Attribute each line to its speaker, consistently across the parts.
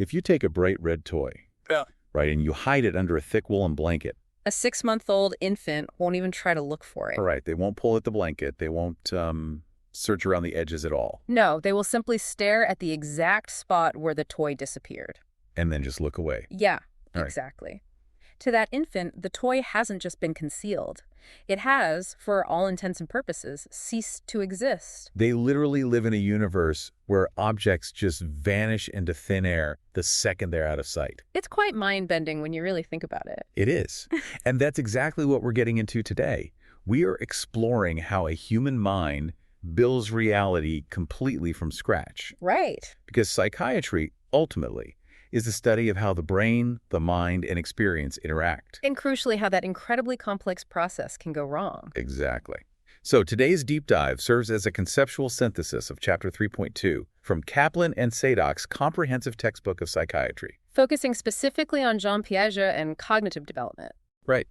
Speaker 1: If you take a bright red toy,
Speaker 2: Yeah.
Speaker 1: right, and you hide it under a thick woolen blanket,
Speaker 3: A 6-month-old infant won't even try to look for it.
Speaker 1: all right, they won't pull at the blanket. They won't search around the edges at all.
Speaker 3: No, they will simply stare at the exact spot where the toy disappeared.
Speaker 1: And then just look away.
Speaker 3: Yeah,
Speaker 1: All right.
Speaker 3: exactly. To that infant, the toy hasn't just been concealed. It has, for all intents and purposes, ceased to exist.
Speaker 1: They literally live in a universe where objects just vanish into thin air the second they're out of sight.
Speaker 3: It's quite mind-bending when you really think about it.
Speaker 1: It is. And that's exactly what we're getting into today. We are exploring how a human mind builds reality completely from scratch.
Speaker 3: Right.
Speaker 1: Because psychiatry, ultimately, is the study of how the brain, the mind, and experience interact.
Speaker 3: And crucially, how that incredibly complex process can go wrong.
Speaker 1: Exactly. So today's deep dive serves as a conceptual synthesis of Chapter 3.2 from Kaplan and Sadok's comprehensive textbook of psychiatry.
Speaker 3: Focusing specifically on Jean Piaget and cognitive development.
Speaker 1: Right.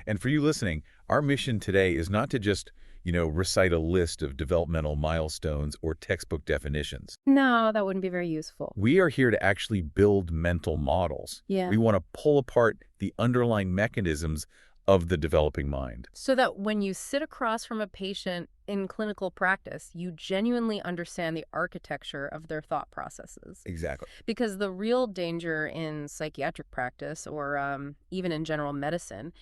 Speaker 1: And for you listening, our mission today is not to just, recite a list of developmental milestones or textbook definitions.
Speaker 3: No, that wouldn't be very useful.
Speaker 1: We are here to actually build mental models.
Speaker 3: Yeah.
Speaker 1: We want to pull apart the underlying mechanisms of the developing mind.
Speaker 3: So that when you sit across from a patient in clinical practice, you genuinely understand the architecture of their thought processes.
Speaker 1: Exactly.
Speaker 3: Because the real danger in psychiatric practice, or even in general medicine,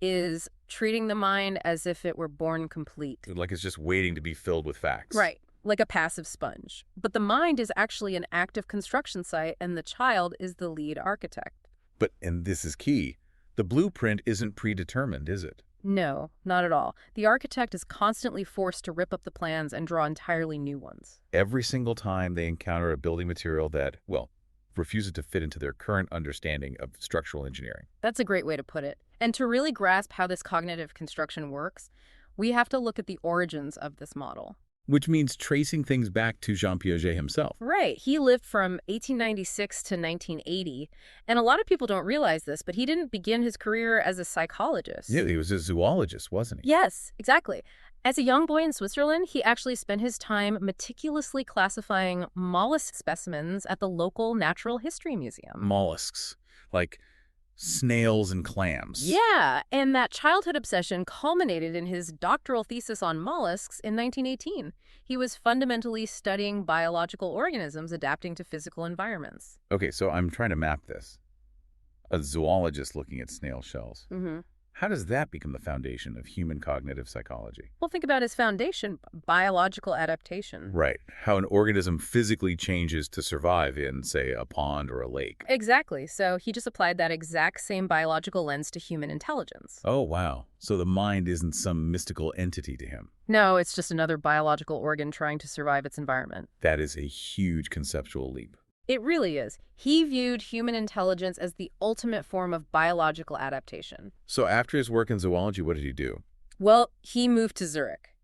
Speaker 3: is treating the mind as if it were born complete.
Speaker 1: Like it's just waiting to be filled with facts.
Speaker 3: Right, like a passive sponge. But the mind is actually an active construction site, and the child is the lead architect.
Speaker 1: But, and this is key, the blueprint isn't predetermined, is it?
Speaker 3: No, not at all. The architect is constantly forced to rip up the plans and draw entirely new ones.
Speaker 1: Every single time they encounter a building material that, refuses to fit into their current understanding of structural engineering.
Speaker 3: That's a great way to put it. And to really grasp how this cognitive construction works, we have to look at the origins of this model.
Speaker 1: Which means tracing things back to Jean Piaget himself.
Speaker 3: Right. He lived from 1896 to 1980, and a lot of people don't realize this, but he didn't begin his career as a psychologist.
Speaker 1: Yeah, he was a zoologist, wasn't he?
Speaker 3: Yes, exactly. As a young boy in Switzerland, he actually spent his time meticulously classifying mollusk specimens at the local Natural History Museum.
Speaker 1: Mollusks, like snails and clams.
Speaker 3: Yeah, and that childhood obsession culminated in his doctoral thesis on mollusks in 1918. He was fundamentally studying biological organisms adapting to physical environments.
Speaker 1: Okay, so I'm trying to map this. A zoologist looking at snail shells.
Speaker 3: Mm-hmm.
Speaker 1: How does that become the foundation of human cognitive psychology?
Speaker 3: Well, think about his foundation, biological adaptation.
Speaker 1: Right. How an organism physically changes to survive in, say, a pond or a lake.
Speaker 3: Exactly. So he just applied that exact same biological lens to human intelligence.
Speaker 1: Oh, wow. So the mind isn't some mystical entity to him.
Speaker 3: No, it's just another biological organ trying to survive its environment.
Speaker 1: That is a huge conceptual leap.
Speaker 3: It really is. He viewed human intelligence as the ultimate form of biological adaptation.
Speaker 1: So after his work in zoology, what did he do?
Speaker 3: Well, he moved to Zurich.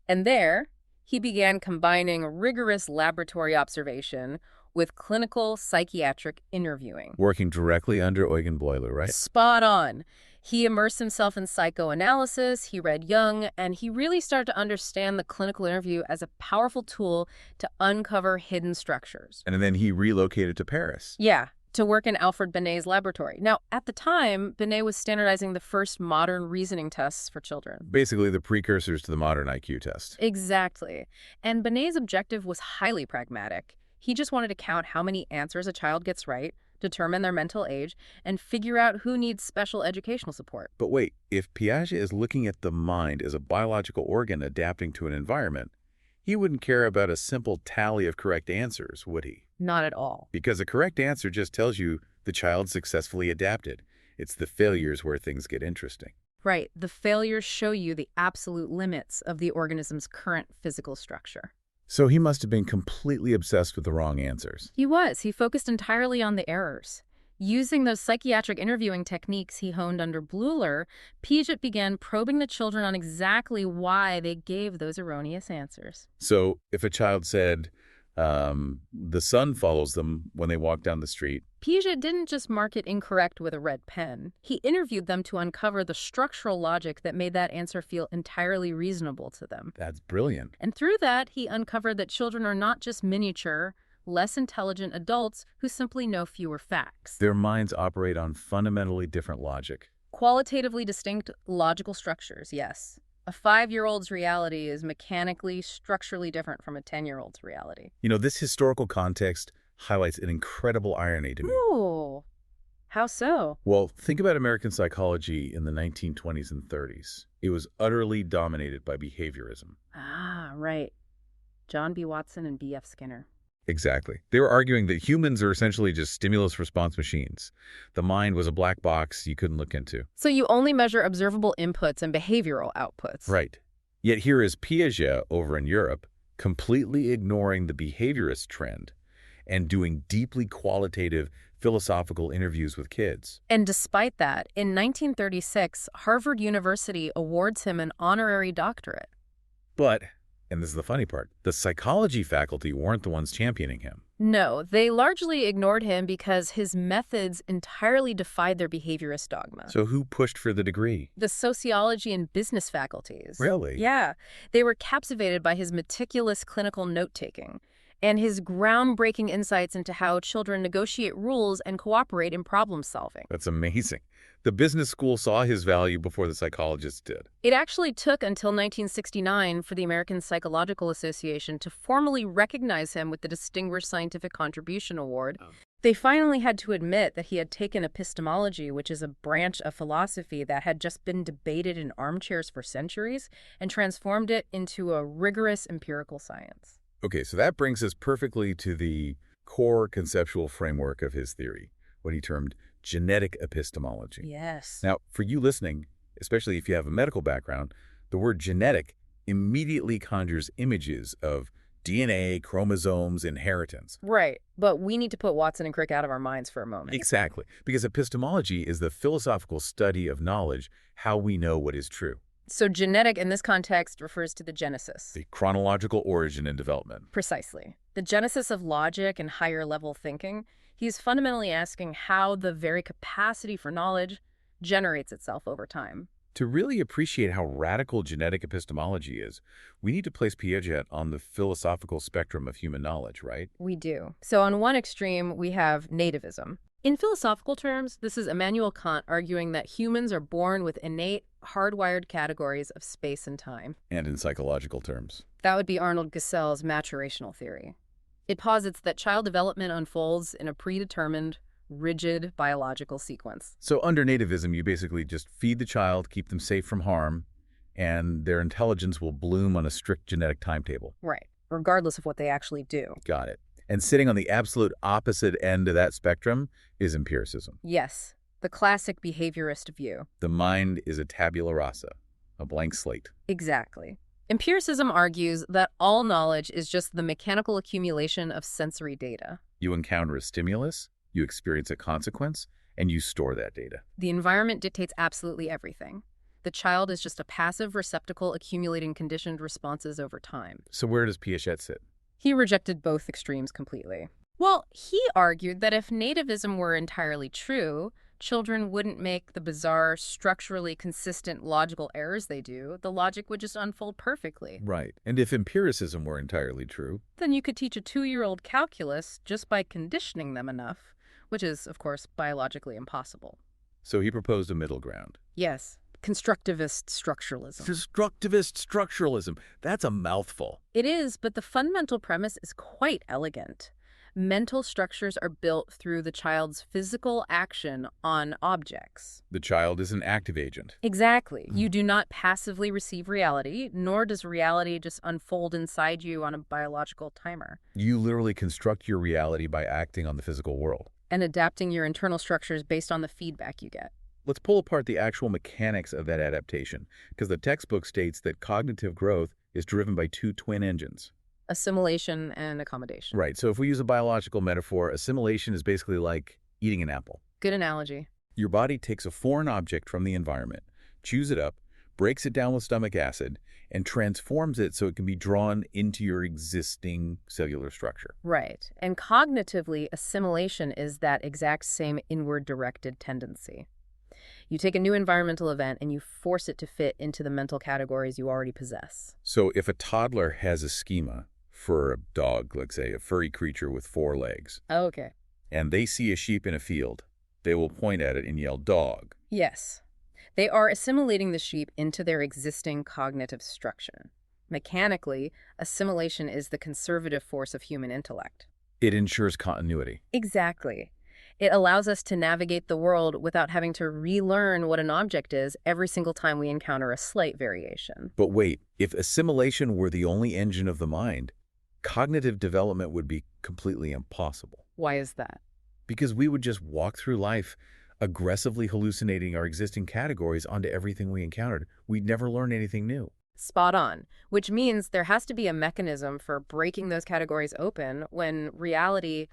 Speaker 3: And there, he began combining rigorous laboratory observation with clinical psychiatric interviewing.
Speaker 1: Working directly under Eugen Bleuler, right?
Speaker 3: Spot on. He immersed himself in psychoanalysis, he read Jung, and he really started to understand the clinical interview as a powerful tool to uncover hidden structures.
Speaker 1: And then he relocated to Paris.
Speaker 3: Yeah, to work in Alfred Binet's laboratory. Now, at the time, Binet was standardizing the first modern reasoning tests for children.
Speaker 1: Basically the precursors to the modern IQ test.
Speaker 3: Exactly. And Binet's objective was highly pragmatic. He just wanted to count how many answers a child gets right, determine their mental age, and figure out who needs special educational support.
Speaker 1: But wait, if Piaget is looking at the mind as a biological organ adapting to an environment, he wouldn't care about a simple tally of correct answers, would he?
Speaker 3: Not at all.
Speaker 1: Because a correct answer just tells you the child successfully adapted. It's the failures where things get interesting.
Speaker 3: Right. The failures show you the absolute limits of the organism's current physical structure.
Speaker 1: So he must have been completely obsessed with the wrong answers.
Speaker 3: He was. He focused entirely on the errors. Using those psychiatric interviewing techniques he honed under Bleuler, Piaget began probing the children on exactly why they gave those erroneous answers.
Speaker 1: So if a child said, the sun follows them when they walk down the street.
Speaker 3: Piaget didn't just mark it incorrect with a red pen. He interviewed them to uncover the structural logic that made that answer feel entirely reasonable to them.
Speaker 1: That's brilliant.
Speaker 3: And through that, he uncovered that children are not just miniature, less intelligent adults who simply know fewer facts.
Speaker 1: Their minds operate on fundamentally different logic.
Speaker 3: Qualitatively distinct logical structures, yes. A 5-year-old's reality is mechanically, structurally different from a 10-year-old's reality.
Speaker 1: This historical context highlights an incredible irony to me.
Speaker 3: Ooh, how so?
Speaker 1: Well, think about American psychology in the 1920s and 30s. It was utterly dominated by behaviorism.
Speaker 3: Ah, right. John B. Watson and B.F. Skinner.
Speaker 1: Exactly. They were arguing that humans are essentially just stimulus response machines. The mind was a black box you couldn't look into.
Speaker 3: So you only measure observable inputs and behavioral outputs.
Speaker 1: Right. Yet here is Piaget over in Europe, completely ignoring the behaviorist trend and doing deeply qualitative philosophical interviews with kids.
Speaker 3: And despite that, in 1936, Harvard University awards him an honorary doctorate.
Speaker 1: But, and this is the funny part, the psychology faculty weren't the ones championing him.
Speaker 3: No, they largely ignored him because his methods entirely defied their behaviorist dogma.
Speaker 1: So who pushed for the degree?
Speaker 3: The sociology and business faculties.
Speaker 1: Really?
Speaker 3: Yeah. They were captivated by his meticulous clinical note-taking and his groundbreaking insights into how children negotiate rules and cooperate in problem-solving.
Speaker 1: That's amazing. The business school saw his value before the psychologists did.
Speaker 3: It actually took until 1969 for the American Psychological Association to formally recognize him with the Distinguished Scientific Contribution Award.
Speaker 1: Oh.
Speaker 3: They finally had to admit that he had taken epistemology, which is a branch of philosophy that had just been debated in armchairs for centuries, and transformed it into a rigorous empirical science.
Speaker 1: Okay, so that brings us perfectly to the core conceptual framework of his theory, what he termed genetic epistemology.
Speaker 3: Yes.
Speaker 1: Now, for you listening, especially if you have a medical background, the word genetic immediately conjures images of DNA, chromosomes, inheritance.
Speaker 3: Right, but we need to put Watson and Crick out of our minds for a moment.
Speaker 1: Exactly, because epistemology is the philosophical study of knowledge, how we know what is true.
Speaker 3: So genetic in this context refers to the genesis.
Speaker 1: The chronological origin and development.
Speaker 3: Precisely. The genesis of logic and higher level thinking. He's fundamentally asking how the very capacity for knowledge generates itself over time.
Speaker 1: To really appreciate how radical genetic epistemology is, we need to place Piaget on the philosophical spectrum of human knowledge, right?
Speaker 3: We do. So on one extreme, we have nativism. In philosophical terms, this is Immanuel Kant arguing that humans are born with innate, hardwired categories of space and time.
Speaker 1: And in psychological terms.
Speaker 3: That would be Arnold Gesell's maturational theory. It posits that child development unfolds in a predetermined, rigid biological sequence.
Speaker 1: So under nativism, you basically just feed the child, keep them safe from harm, and their intelligence will bloom on a strict genetic timetable.
Speaker 3: Right, regardless of what they actually do.
Speaker 1: Got it. And sitting on the absolute opposite end of that spectrum is empiricism.
Speaker 3: Yes, the classic behaviorist view.
Speaker 1: The mind is a tabula rasa, a blank slate.
Speaker 3: Exactly. Empiricism argues that all knowledge is just the mechanical accumulation of sensory data.
Speaker 1: You encounter a stimulus, you experience a consequence, and you store that data.
Speaker 3: The environment dictates absolutely everything. The child is just a passive receptacle accumulating conditioned responses over time.
Speaker 1: So where does Piaget sit?
Speaker 3: He rejected both extremes completely. Well, he argued that if nativism were entirely true, children wouldn't make the bizarre, structurally consistent logical errors they do. The logic would just unfold perfectly.
Speaker 1: Right. And if empiricism were entirely true,
Speaker 3: then you could teach a 2-year-old calculus just by conditioning them enough, which is, of course, biologically impossible.
Speaker 1: So he proposed a middle ground.
Speaker 3: Yes. Constructivist structuralism.
Speaker 1: Constructivist structuralism. That's a mouthful.
Speaker 3: It is, but the fundamental premise is quite elegant. Mental structures are built through the child's physical action on objects.
Speaker 1: The child is an active agent.
Speaker 3: Exactly. You do not passively receive reality, nor does reality just unfold inside you on a biological timer.
Speaker 1: You literally construct your reality by acting on the physical world.
Speaker 3: And adapting your internal structures based on the feedback you get.
Speaker 1: Let's pull apart the actual mechanics of that adaptation, because the textbook states that cognitive growth is driven by 2 twin engines.
Speaker 3: Assimilation and accommodation.
Speaker 1: Right. So if we use a biological metaphor, assimilation is basically like eating an apple.
Speaker 3: Good analogy.
Speaker 1: Your body takes a foreign object from the environment, chews it up, breaks it down with stomach acid, and transforms it so it can be drawn into your existing cellular structure.
Speaker 3: Right. And cognitively, assimilation is that exact same inward-directed tendency. You take a new environmental event and you force it to fit into the mental categories you already possess.
Speaker 1: So if a toddler has a schema, for a dog, let's say, a furry creature with 4 legs,
Speaker 3: Okay.
Speaker 1: and they see a sheep in a field, they will point at it and yell, "Dog."
Speaker 3: Yes. They are assimilating the sheep into their existing cognitive structure. Mechanically, assimilation is the conservative force of human intellect.
Speaker 1: It ensures continuity.
Speaker 3: Exactly. It allows us to navigate the world without having to relearn what an object is every single time we encounter a slight variation.
Speaker 1: But wait, if assimilation were the only engine of the mind, cognitive development would be completely impossible.
Speaker 3: Why is that?
Speaker 1: Because we would just walk through life aggressively hallucinating our existing categories onto everything we encountered. We'd never learn anything new.
Speaker 3: Spot on, which means there has to be a mechanism for breaking those categories open when reality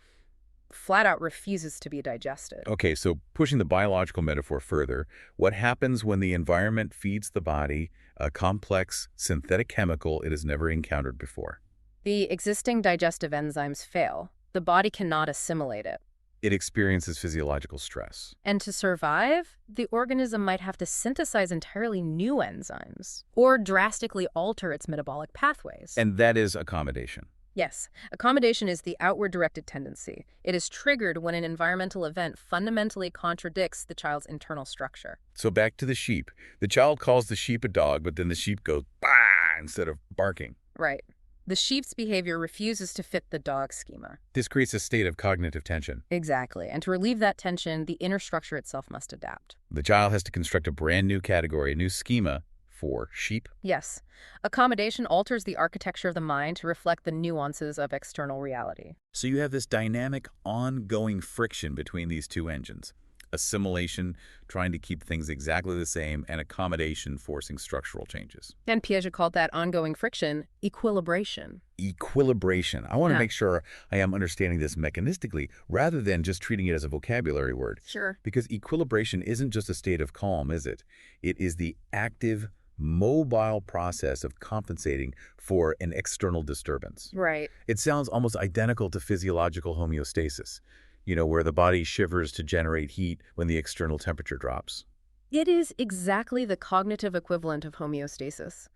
Speaker 3: flat out refuses to be digested.
Speaker 1: Okay, so pushing the biological metaphor further, what happens when the environment feeds the body a complex synthetic chemical it has never encountered before?
Speaker 3: The existing digestive enzymes fail. The body cannot assimilate it.
Speaker 1: It experiences physiological stress.
Speaker 3: And to survive, the organism might have to synthesize entirely new enzymes or drastically alter its metabolic pathways.
Speaker 1: And that is accommodation.
Speaker 3: Yes, accommodation is the outward-directed tendency. It is triggered when an environmental event fundamentally contradicts the child's internal structure.
Speaker 1: So back to the sheep. The child calls the sheep a dog, but then the sheep goes, "Bah!" instead of barking.
Speaker 3: Right. The sheep's behavior refuses to fit the dog schema.
Speaker 1: This creates a state of cognitive tension.
Speaker 3: Exactly. And to relieve that tension, the inner structure itself must adapt.
Speaker 1: The child has to construct a brand new category, a new schema for sheep.
Speaker 3: Yes. Accommodation alters the architecture of the mind to reflect the nuances of external reality.
Speaker 1: So you have this dynamic, ongoing friction between these two engines. Assimilation, trying to keep things exactly the same, and accommodation, forcing structural changes.
Speaker 3: And Piaget called that ongoing friction equilibration.
Speaker 1: Equilibration. I want to
Speaker 3: Yeah.
Speaker 1: make sure I am understanding this mechanistically rather than just treating it as a vocabulary word.
Speaker 3: Sure.
Speaker 1: Because equilibration isn't just a state of calm, is it? It is the active, mobile process of compensating for an external disturbance.
Speaker 3: Right.
Speaker 1: It sounds almost identical to physiological homeostasis, where the body shivers to generate heat when the external temperature drops.
Speaker 3: It is exactly the cognitive equivalent of homeostasis.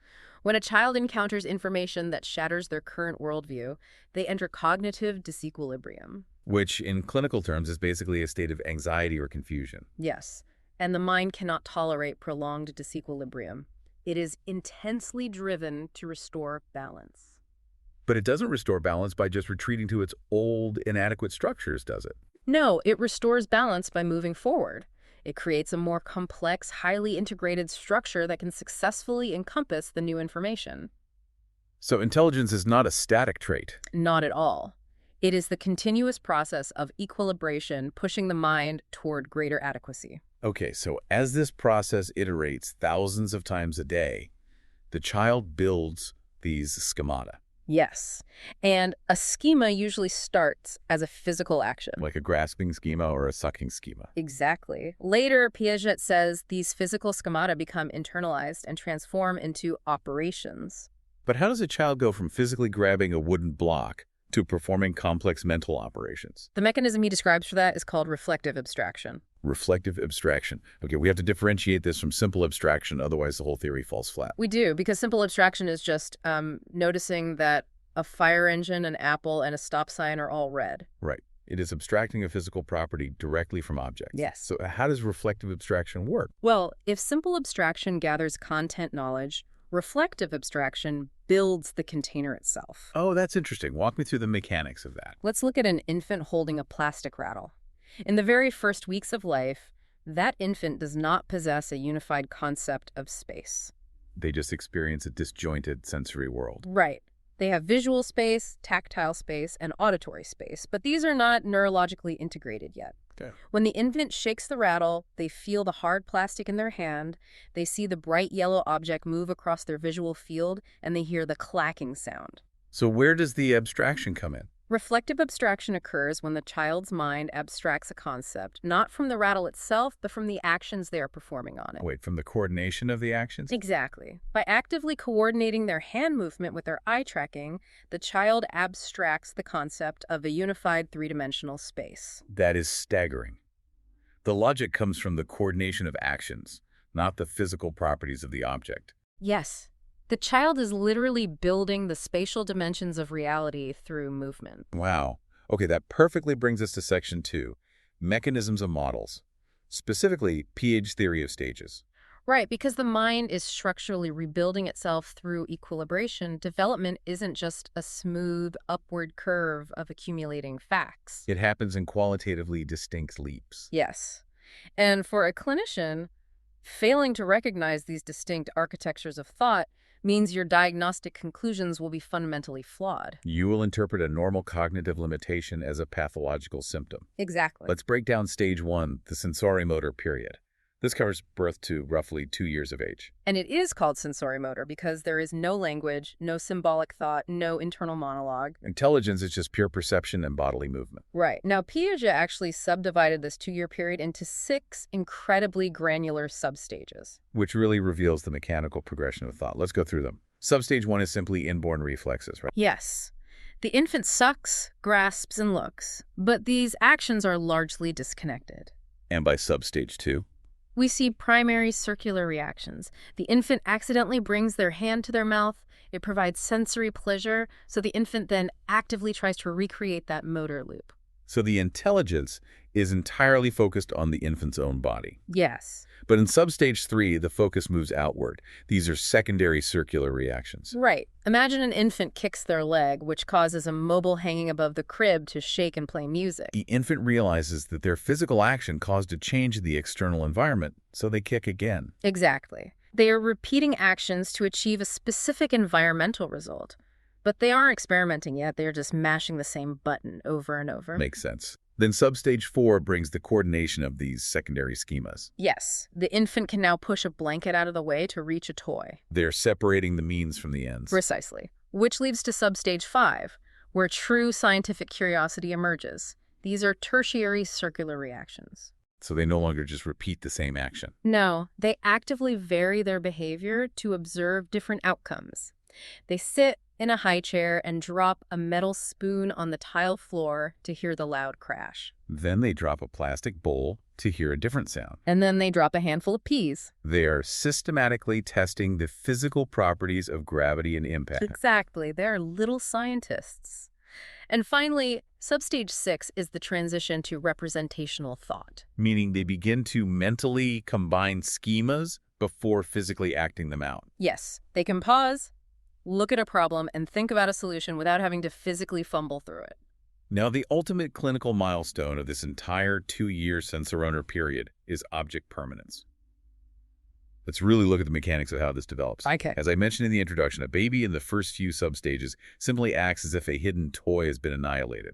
Speaker 3: When a child encounters information that shatters their current worldview, they enter cognitive disequilibrium.
Speaker 1: Which, in clinical terms, is basically a state of anxiety or confusion.
Speaker 3: Yes, and the mind cannot tolerate prolonged disequilibrium. It is intensely driven to restore balance.
Speaker 1: But it doesn't restore balance by just retreating to its old, inadequate structures, does it?
Speaker 3: No, it restores balance by moving forward. It creates a more complex, highly integrated structure that can successfully encompass the new information.
Speaker 1: So intelligence is not a static trait.
Speaker 3: Not at all. It is the continuous process of equilibration pushing the mind toward greater adequacy.
Speaker 1: Okay, so as this process iterates thousands of times a day, the child builds these schemata.
Speaker 3: Yes. And a schema usually starts as a physical action.
Speaker 1: Like a grasping schema or a sucking schema.
Speaker 3: Exactly. Later, Piaget says these physical schemata become internalized and transform into operations.
Speaker 1: But how does a child go from physically grabbing a wooden block to performing complex mental operations?
Speaker 3: The mechanism he describes for that is called reflective abstraction.
Speaker 1: Reflective abstraction. Okay, we have to differentiate this from simple abstraction, otherwise the whole theory falls flat.
Speaker 3: We do, because simple abstraction is just noticing that a fire engine, an apple, and a stop sign are all red.
Speaker 1: Right. It is abstracting a physical property directly from objects.
Speaker 3: Yes.
Speaker 1: So how does reflective abstraction work?
Speaker 3: Well, if simple abstraction gathers content knowledge, reflective abstraction builds the container itself.
Speaker 1: Oh, that's interesting. Walk me through the mechanics of that.
Speaker 3: Let's look at an infant holding a plastic rattle. In the very first weeks of life, that infant does not possess a unified concept of space.
Speaker 1: They just experience a disjointed sensory world.
Speaker 3: Right. They have visual space, tactile space, and auditory space, but these are not neurologically integrated yet.
Speaker 1: Okay.
Speaker 3: When the infant shakes the rattle, they feel the hard plastic in their hand, they see the bright yellow object move across their visual field, and they hear the clacking sound.
Speaker 1: So where does the abstraction come in?
Speaker 3: Reflective abstraction occurs when the child's mind abstracts a concept, not from the rattle itself, but from the actions they are performing on it.
Speaker 1: Wait, from the coordination of the actions?
Speaker 3: Exactly. By actively coordinating their hand movement with their eye tracking, the child abstracts the concept of a unified three-dimensional space.
Speaker 1: That is staggering. The logic comes from the coordination of actions, not the physical properties of the object.
Speaker 3: Yes. The child is literally building the spatial dimensions of reality through movement.
Speaker 1: Wow. Okay, that perfectly brings us to section 2, mechanisms of models, specifically Piaget's theory of stages.
Speaker 3: Right, because the mind is structurally rebuilding itself through equilibration, development isn't just a smooth upward curve of accumulating facts.
Speaker 1: It happens in qualitatively distinct leaps.
Speaker 3: Yes. And for a clinician, failing to recognize these distinct architectures of thought means your diagnostic conclusions will be fundamentally flawed.
Speaker 1: You will interpret a normal cognitive limitation as a pathological symptom.
Speaker 3: Exactly.
Speaker 1: Let's break down stage 1, the sensorimotor period. This covers birth to roughly 2 years of age.
Speaker 3: And it is called sensorimotor because there is no language, no symbolic thought, no internal monologue.
Speaker 1: Intelligence is just pure perception and bodily movement.
Speaker 3: Right. Now, Piaget actually subdivided this 2-year period into 6 incredibly granular substages.
Speaker 1: Which really reveals the mechanical progression of thought. Let's go through them. Substage 1 is simply inborn reflexes, right?
Speaker 3: Yes. The infant sucks, grasps, and looks, but these actions are largely disconnected.
Speaker 1: And by substage 2?
Speaker 3: We see primary circular reactions. The infant accidentally brings their hand to their mouth. It provides sensory pleasure, so the infant then actively tries to recreate that motor loop.
Speaker 1: So the intelligence is entirely focused on the infant's own body.
Speaker 3: Yes.
Speaker 1: But in substage 3, the focus moves outward. These are secondary circular reactions.
Speaker 3: Right. Imagine an infant kicks their leg, which causes a mobile hanging above the crib to shake and play music.
Speaker 1: The infant realizes that their physical action caused a change in the external environment, so they kick again.
Speaker 3: Exactly. They are repeating actions to achieve a specific environmental result. But they aren't experimenting yet. They're just mashing the same button over and over.
Speaker 1: Makes sense. Then substage 4 brings the coordination of these secondary schemas.
Speaker 3: Yes. The infant can now push a blanket out of the way to reach a toy.
Speaker 1: They're separating the means from the ends.
Speaker 3: Precisely. Which leads to substage 5, where true scientific curiosity emerges. These are tertiary circular reactions.
Speaker 1: So they no longer just repeat the same action.
Speaker 3: No, they actively vary their behavior to observe different outcomes. They sit in a high chair and drop a metal spoon on the tile floor to hear the loud crash.
Speaker 1: Then they drop a plastic bowl to hear a different sound.
Speaker 3: And then they drop a handful of peas.
Speaker 1: They are systematically testing the physical properties of gravity and impact.
Speaker 3: Exactly. They're little scientists. And finally, substage 6 is the transition to representational thought.
Speaker 1: Meaning they begin to mentally combine schemas before physically acting them out.
Speaker 3: Yes, they can pause, look at a problem, and think about a solution without having to physically fumble through it.
Speaker 1: Now, the ultimate clinical milestone of this entire 2-year sensorimotor period is object permanence. Let's really look at the mechanics of how this develops.
Speaker 3: Okay.
Speaker 1: As I mentioned in the introduction, a baby in the first few substages simply acts as if a hidden toy has been annihilated.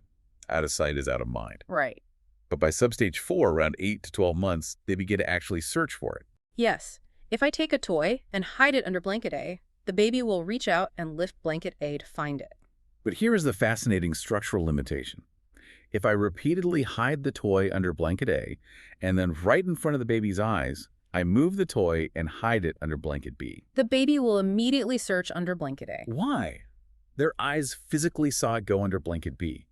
Speaker 1: Out of sight is out of mind.
Speaker 3: Right.
Speaker 1: But by substage 4, around 8 to 12 months, they begin to actually search for it.
Speaker 3: Yes. If I take a toy and hide it under blanket A, the baby will reach out and lift blanket A to find it.
Speaker 1: But here is the fascinating structural limitation. If I repeatedly hide the toy under blanket A, and then right in front of the baby's eyes, I move the toy and hide it under blanket B.
Speaker 3: The baby will immediately search under blanket A.
Speaker 1: Why? Their eyes physically saw it go under blanket B.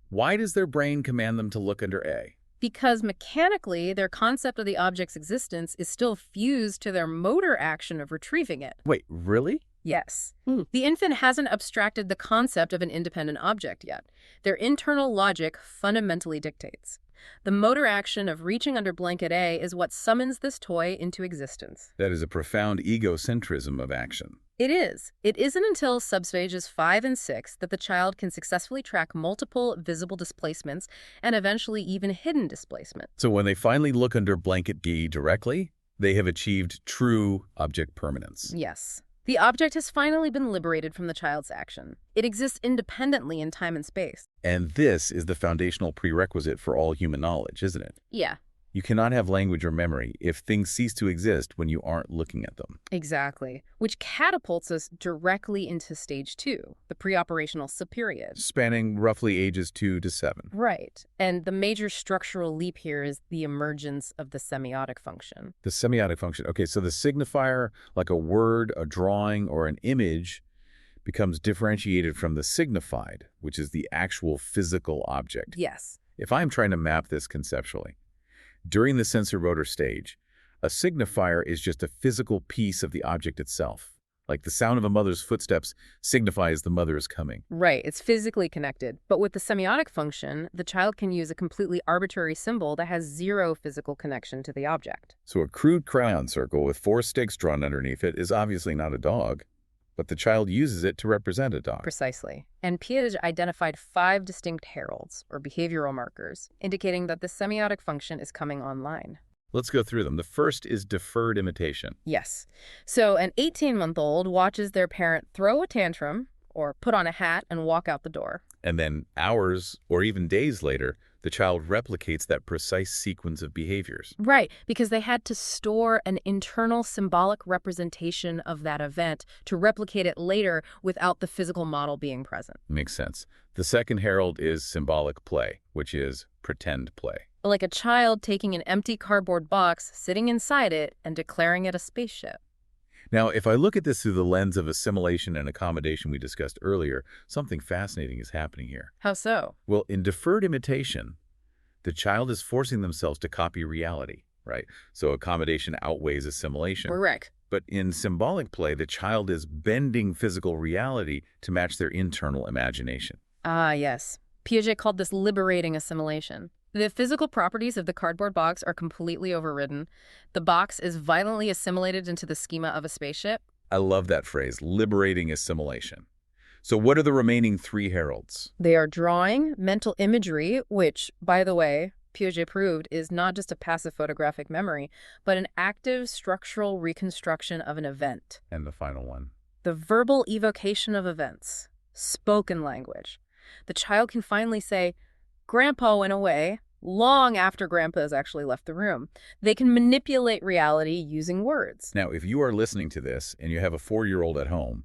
Speaker 1: Why does their brain command them to look under A?
Speaker 3: Because mechanically, their concept of the object's existence is still fused to their motor action of retrieving it.
Speaker 1: Wait, really?
Speaker 3: Yes. The infant hasn't abstracted the concept of an independent object yet. Their internal logic fundamentally dictates. The motor action of reaching under blanket A is what summons this toy into existence.
Speaker 1: That is a profound egocentrism of action.
Speaker 3: It is. It isn't until substages 5 and 6 that the child can successfully track multiple visible displacements and eventually even hidden displacement.
Speaker 1: So when they finally look under blanket B directly, they have achieved true object permanence.
Speaker 3: Yes. The object has finally been liberated from the child's action. It exists independently in time and space.
Speaker 1: And this is the foundational prerequisite for all human knowledge, isn't it?
Speaker 3: Yeah.
Speaker 1: You cannot have language or memory if things cease to exist when you aren't looking at them.
Speaker 3: Exactly. Which catapults us directly into stage 2, the preoperational subperiod.
Speaker 1: Spanning roughly ages 2 to 7.
Speaker 3: Right. And the major structural leap here is the emergence of the semiotic function.
Speaker 1: The semiotic function. Okay, so the signifier, like a word, a drawing, or an image, becomes differentiated from the signified, which is the actual physical object.
Speaker 3: Yes.
Speaker 1: If I'm trying to map this conceptually, during the sensorimotor stage, a signifier is just a physical piece of the object itself. Like the sound of a mother's footsteps signifies the mother is coming.
Speaker 3: Right, it's physically connected. But with the semiotic function, the child can use a completely arbitrary symbol that has zero physical connection to the object.
Speaker 1: So a crude crayon circle with 4 sticks drawn underneath it is obviously not a dog, but the child uses it to represent a dog.
Speaker 3: Precisely. And Piaget identified 5 distinct heralds, or behavioral markers, indicating that the semiotic function is coming online.
Speaker 1: Let's go through them. The first is deferred imitation.
Speaker 3: Yes. So an 18-month-old watches their parent throw a tantrum or put on a hat and walk out the door.
Speaker 1: And then hours or even days later, the child replicates that precise sequence of behaviors.
Speaker 3: Right, because they had to store an internal symbolic representation of that event to replicate it later without the physical model being present.
Speaker 1: Makes sense. The second herald is symbolic play, which is pretend play.
Speaker 3: Like a child taking an empty cardboard box, sitting inside it, and declaring it a spaceship.
Speaker 1: Now, if I look at this through the lens of assimilation and accommodation we discussed earlier, something fascinating is happening here.
Speaker 3: How so?
Speaker 1: Well, in deferred imitation, the child is forcing themselves to copy reality, right? So accommodation outweighs assimilation.
Speaker 3: Correct.
Speaker 1: But in symbolic play, the child is bending physical reality to match their internal imagination.
Speaker 3: Ah, yes. Piaget called this liberating assimilation. The physical properties of the cardboard box are completely overridden. The box is violently assimilated into the schema of a spaceship.
Speaker 1: I love that phrase, liberating assimilation. So what are the remaining 3 heralds?
Speaker 3: They are drawing, mental imagery, which, by the way, Piaget proved is not just a passive photographic memory, but an active structural reconstruction of an event.
Speaker 1: And the final one.
Speaker 3: The verbal evocation of events. Spoken language. The child can finally say, Grandpa went away, long after Grandpa has actually left the room. They can manipulate reality using words.
Speaker 1: Now, if you are listening to this and you have a 4-year-old at home,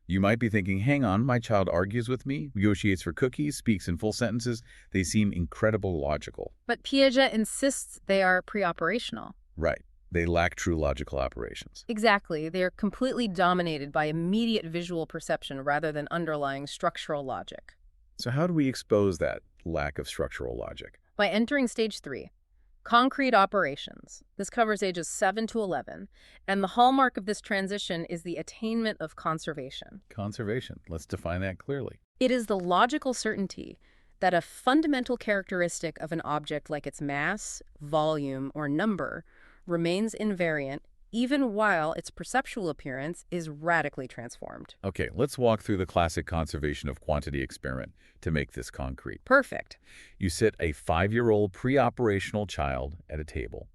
Speaker 1: you might be thinking, hang on, my child argues with me, negotiates for cookies, speaks in full sentences. They seem incredibly logical.
Speaker 3: But Piaget insists they are preoperational.
Speaker 1: Right. They lack true logical operations.
Speaker 3: Exactly. They are completely dominated by immediate visual perception rather than underlying structural logic.
Speaker 1: So how do we expose that lack of structural logic?
Speaker 3: By entering stage 3, concrete operations. This covers ages 7 to 11, and the hallmark of this transition is the attainment of conservation.
Speaker 1: Conservation. Let's define that clearly.
Speaker 3: It is the logical certainty that a fundamental characteristic of an object like its mass, volume, or number remains invariant even while its perceptual appearance is radically transformed.
Speaker 1: Okay, let's walk through the classic conservation of quantity experiment to make this concrete.
Speaker 3: Perfect.
Speaker 1: You sit a 5-year-old pre-operational child at a table.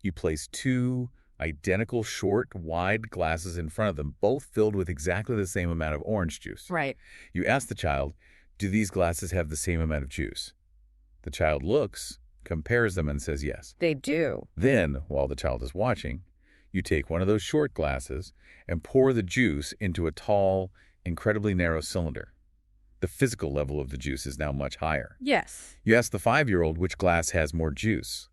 Speaker 1: You place 2 identical short, wide glasses in front of them, both filled with exactly the same amount of orange juice.
Speaker 3: Right.
Speaker 1: You ask the child, do these glasses have the same amount of juice? The child looks, compares them, and says yes.
Speaker 3: They do.
Speaker 1: Then, while the child is watching, you take one of those short glasses and pour the juice into a tall, incredibly narrow cylinder. The physical level of the juice is now much higher.
Speaker 3: Yes.
Speaker 1: You ask the 5-year-old which glass has more juice.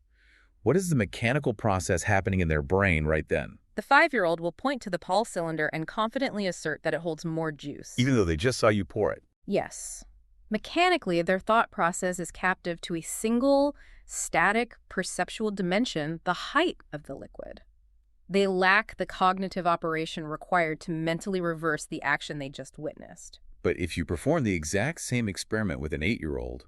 Speaker 1: What is the mechanical process happening in their brain right then?
Speaker 3: The 5-year-old will point to the tall cylinder and confidently assert that it holds more juice.
Speaker 1: Even though they just saw you pour it.
Speaker 3: Yes. Mechanically, their thought process is captive to a single, static, perceptual dimension, the height of the liquid. They lack the cognitive operation required to mentally reverse the action they just witnessed.
Speaker 1: But if you perform the exact same experiment with an 8-year-old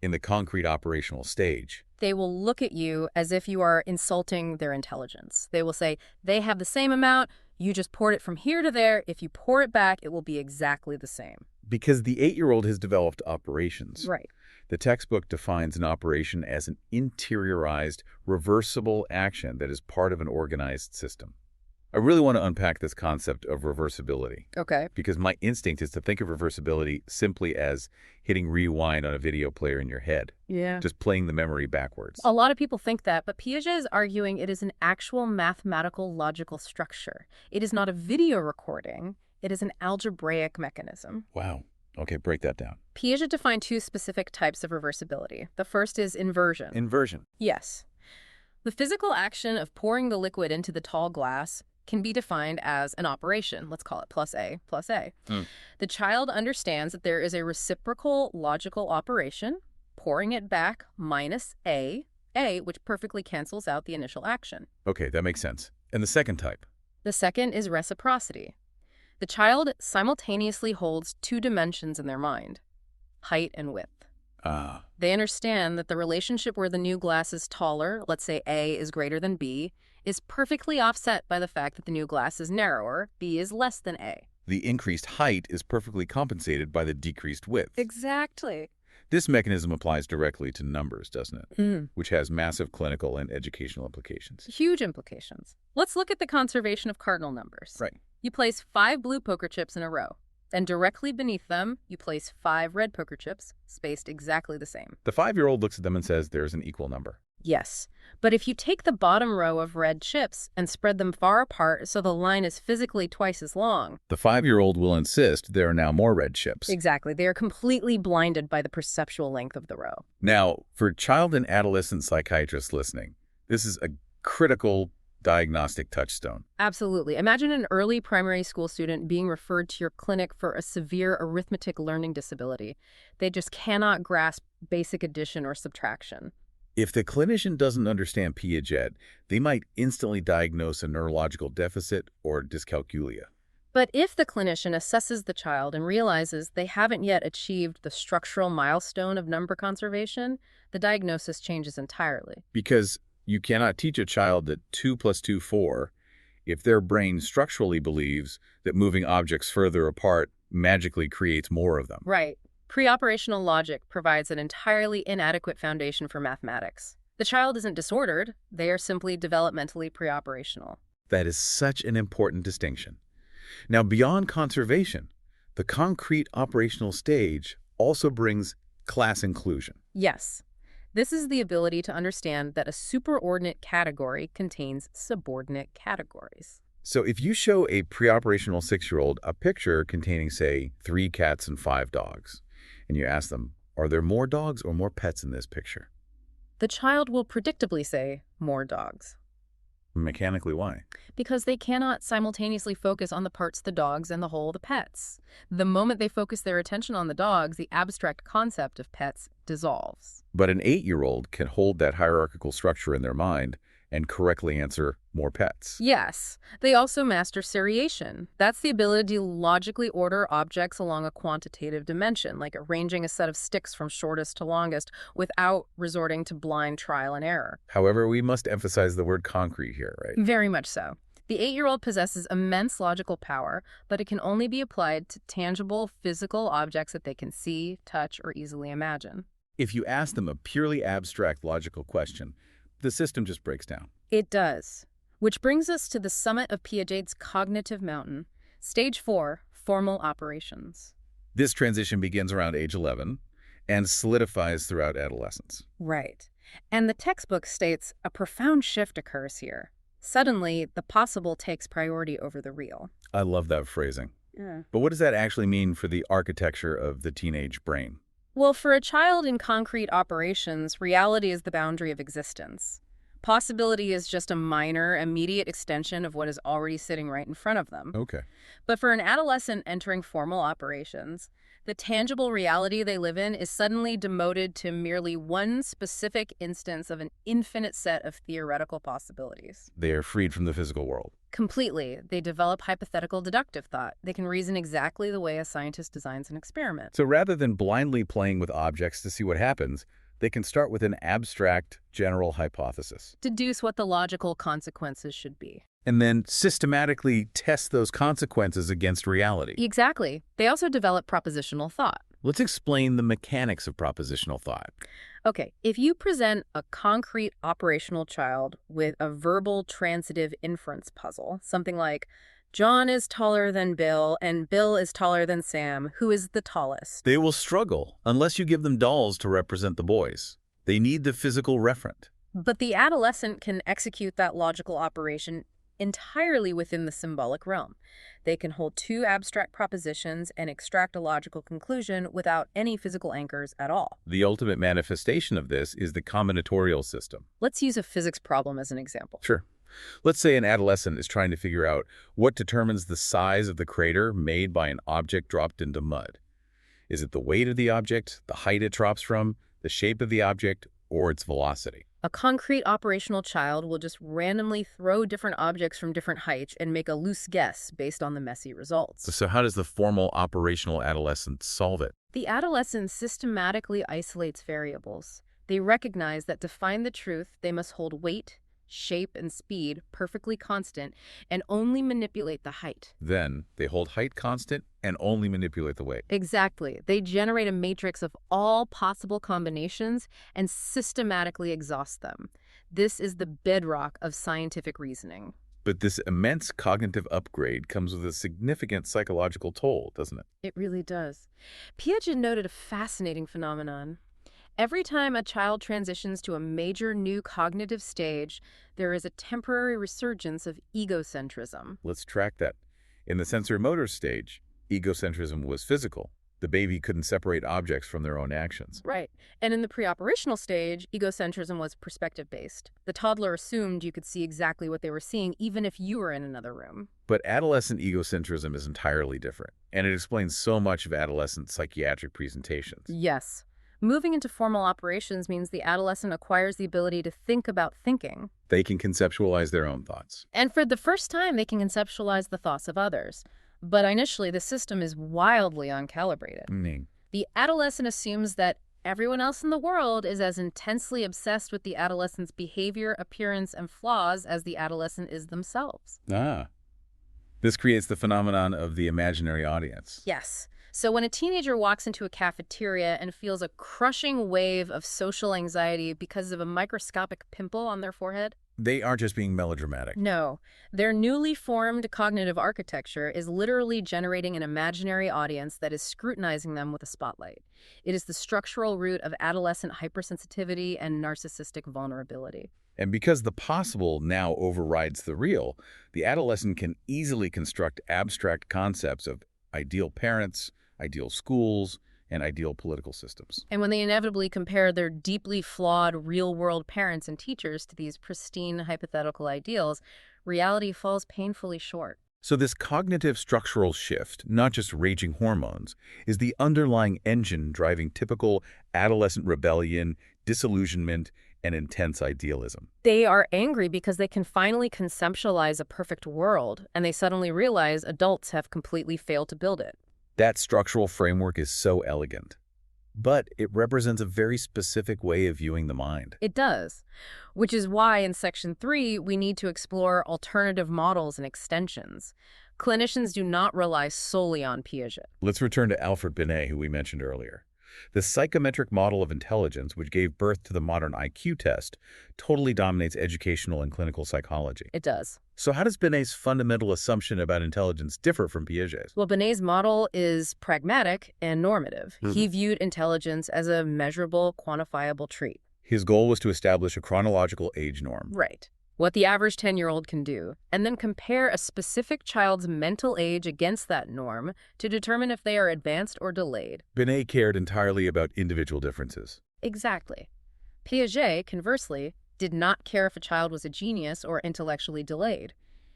Speaker 1: in the concrete operational stage,
Speaker 3: they will look at you as if you are insulting their intelligence. They will say, they have the same amount, you just poured it from here to there. If you pour it back, it will be exactly the same.
Speaker 1: Because the 8-year-old has developed operations.
Speaker 3: Right.
Speaker 1: The textbook defines an operation as an interiorized, reversible action that is part of an organized system. I really want to unpack this concept of reversibility.
Speaker 3: Okay.
Speaker 1: Because my instinct is to think of reversibility simply as hitting rewind on a video player in your head.
Speaker 3: Yeah.
Speaker 1: Just playing the memory backwards.
Speaker 3: A lot of people think that, but Piaget is arguing it is an actual mathematical logical structure. It is not a video recording. It is an algebraic mechanism.
Speaker 1: Wow. Okay, break that down.
Speaker 3: Piaget defined 2 specific types of reversibility. The first is inversion.
Speaker 1: Inversion.
Speaker 3: Yes. The physical action of pouring the liquid into the tall glass can be defined as an operation. Let's call it plus A, plus A. The child understands that there is a reciprocal logical operation, pouring it back minus A, which perfectly cancels out the initial action.
Speaker 1: Okay, that makes sense. And the second type?
Speaker 3: The second is reciprocity. The child simultaneously holds two dimensions in their mind, height and width.
Speaker 1: Ah,
Speaker 3: They understand that the relationship where the new glass is taller, let's say A is greater than B, is perfectly offset by the fact that the new glass is narrower, B is less than A.
Speaker 1: the increased height is perfectly compensated by the decreased width.
Speaker 3: Exactly.
Speaker 1: This mechanism applies directly to numbers, doesn't it?
Speaker 3: Mm.
Speaker 1: Which has massive clinical and educational implications.
Speaker 3: Huge implications. Let's look at the conservation of cardinal numbers.
Speaker 1: Right.
Speaker 3: You place 5 blue poker chips in a row. Then directly beneath them, you place 5 red poker chips, spaced exactly the same.
Speaker 1: The 5-year-old looks at them and says there's an equal number.
Speaker 3: Yes, but if you take the bottom row of red chips and spread them far apart so the line is physically twice as long.
Speaker 1: The 5-year-old will insist there are now more red chips.
Speaker 3: Exactly. They are completely blinded by the perceptual length of the row.
Speaker 1: Now, for child and adolescent psychiatrists listening, this is a critical diagnostic touchstone.
Speaker 3: Absolutely. Imagine an early primary school student being referred to your clinic for a severe arithmetic learning disability. They just cannot grasp basic addition or subtraction.
Speaker 1: If the clinician doesn't understand Piaget, they might instantly diagnose a neurological deficit or dyscalculia.
Speaker 3: But if the clinician assesses the child and realizes they haven't yet achieved the structural milestone of number conservation, the diagnosis changes entirely.
Speaker 1: Because you cannot teach a child that 2 + 2 = 4 if their brain structurally believes that moving objects further apart magically creates more of them.
Speaker 3: Right. Preoperational logic provides an entirely inadequate foundation for mathematics. The child isn't disordered, they are simply developmentally preoperational.
Speaker 1: That is such an important distinction. Now, beyond conservation, the concrete operational stage also brings class inclusion.
Speaker 3: Yes. This is the ability to understand that a superordinate category contains subordinate categories.
Speaker 1: So if you show a preoperational 6-year-old a picture containing, say, 3 cats and 5 dogs, and you ask them, are there more dogs or more pets in this picture?
Speaker 3: The child will predictably say, more dogs.
Speaker 1: Mechanically, why?
Speaker 3: Because they cannot simultaneously focus on the parts the dogs and the whole the pets. The moment they focus their attention on the dogs, the abstract concept of pets dissolves.
Speaker 1: But an 8-year-old can hold that hierarchical structure in their mind and correctly answer more pets.
Speaker 3: Yes. They also master seriation. That's the ability to logically order objects along a quantitative dimension, like arranging a set of sticks from shortest to longest without resorting to blind trial and error.
Speaker 1: However, we must emphasize the word concrete here, right?
Speaker 3: Very much so. The 8-year-old possesses immense logical power, but it can only be applied to tangible, physical objects that they can see, touch, or easily imagine.
Speaker 1: If you ask them a purely abstract logical question, the system just breaks down.
Speaker 3: It does. Which brings us to the summit of Piaget's cognitive mountain, stage 4, formal operations.
Speaker 1: This transition begins around age 11 and solidifies throughout adolescence.
Speaker 3: Right. And the textbook states a profound shift occurs here. Suddenly, the possible takes priority over the real.
Speaker 1: I love that phrasing.
Speaker 3: Yeah.
Speaker 1: But what does that actually mean for the architecture of the teenage brain?
Speaker 3: Well, for a child in concrete operations, reality is the boundary of existence. Possibility is just a minor, immediate extension of what is already sitting right in front of them.
Speaker 1: Okay.
Speaker 3: But for an adolescent entering formal operations, the tangible reality they live in is suddenly demoted to merely one specific instance of an infinite set of theoretical possibilities.
Speaker 1: They are freed from the physical world.
Speaker 3: Completely. They develop hypothetical deductive thought. They can reason exactly the way a scientist designs an experiment.
Speaker 1: So rather than blindly playing with objects to see what happens, they can start with an abstract, general hypothesis.
Speaker 3: Deduce what the logical consequences should be.
Speaker 1: And then systematically test those consequences against reality.
Speaker 3: Exactly. They also develop propositional thought.
Speaker 1: Let's explain the mechanics of propositional thought.
Speaker 3: Okay, if you present a concrete operational child with a verbal transitive inference puzzle, something like, John is taller than Bill and Bill is taller than Sam, who is the tallest?
Speaker 1: They will struggle unless you give them dolls to represent the boys. They need the physical referent.
Speaker 3: But the adolescent can execute that logical operation entirely within the symbolic realm. They can hold two abstract propositions and extract a logical conclusion without any physical anchors at all.
Speaker 1: The ultimate manifestation of this is the combinatorial system.
Speaker 3: Let's use a physics problem as an example.
Speaker 1: Sure. Let's say an adolescent is trying to figure out what determines the size of the crater made by an object dropped into mud. Is it the weight of the object, the height it drops from, the shape of the object, or its velocity?
Speaker 3: A concrete operational child will just randomly throw different objects from different heights and make a loose guess based on the messy results.
Speaker 1: So how does the formal operational adolescent solve it?
Speaker 3: The adolescent systematically isolates variables. They recognize that to find the truth, they must hold weight, shape, and speed perfectly constant and only manipulate the height.
Speaker 1: Then they hold height constant and only manipulate the weight.
Speaker 3: Exactly. They generate a matrix of all possible combinations and systematically exhaust them. This is the bedrock of scientific reasoning.
Speaker 1: But this immense cognitive upgrade comes with a significant psychological toll, doesn't it?
Speaker 3: It really does. Piaget noted a fascinating phenomenon. Every time a child transitions to a major new cognitive stage, there is a temporary resurgence of egocentrism.
Speaker 1: Let's track that. In the sensorimotor stage, egocentrism was physical. The baby couldn't separate objects from their own actions.
Speaker 3: Right. And in the preoperational stage, egocentrism was perspective-based. The toddler assumed you could see exactly what they were seeing, even if you were in another room.
Speaker 1: But adolescent egocentrism is entirely different, and it explains so much of adolescent psychiatric presentations.
Speaker 3: Yes. Moving into formal operations means the adolescent acquires the ability to think about thinking.
Speaker 1: They can conceptualize their own thoughts.
Speaker 3: And for the first time, they can conceptualize the thoughts of others. But initially, the system is wildly uncalibrated. The adolescent assumes that everyone else in the world is as intensely obsessed with the adolescent's behavior, appearance, and flaws as the adolescent is themselves.
Speaker 1: This creates the phenomenon of the imaginary audience.
Speaker 3: Yes. So when a teenager walks into a cafeteria and feels a crushing wave of social anxiety because of a microscopic pimple on their forehead,
Speaker 1: They aren't just being melodramatic.
Speaker 3: no, their newly formed cognitive architecture is literally generating an imaginary audience that is scrutinizing them with a spotlight. It is the structural root of adolescent hypersensitivity and narcissistic vulnerability.
Speaker 1: And because the possible now overrides the real, the adolescent can easily construct abstract concepts of ideal parents, ideal schools, and ideal political systems.
Speaker 3: And when they inevitably compare their deeply flawed real-world parents and teachers to these pristine hypothetical ideals, reality falls painfully short.
Speaker 1: So this cognitive structural shift, not just raging hormones, is the underlying engine driving typical adolescent rebellion, disillusionment, and intense idealism.
Speaker 3: They are angry because they can finally conceptualize a perfect world, and they suddenly realize adults have completely failed to build it.
Speaker 1: That structural framework is so elegant, but it represents a very specific way of viewing the mind.
Speaker 3: It does, which is why in Section 3 we need to explore alternative models and extensions. Clinicians do not rely solely on Piaget.
Speaker 1: Let's return to Alfred Binet, who we mentioned earlier. The psychometric model of intelligence, which gave birth to the modern IQ test, totally dominates educational and clinical psychology.
Speaker 3: It does.
Speaker 1: So how does Binet's fundamental assumption about intelligence differ from Piaget's?
Speaker 3: Well, Binet's model is pragmatic and normative. He viewed intelligence as a measurable, quantifiable trait.
Speaker 1: His goal was to establish a chronological age norm.
Speaker 3: Right. What the average 10-year-old can do, and then compare a specific child's mental age against that norm to determine if they are advanced or delayed.
Speaker 1: Binet cared entirely about individual differences.
Speaker 3: Exactly. Piaget, conversely, did not care if a child was a genius or intellectually delayed.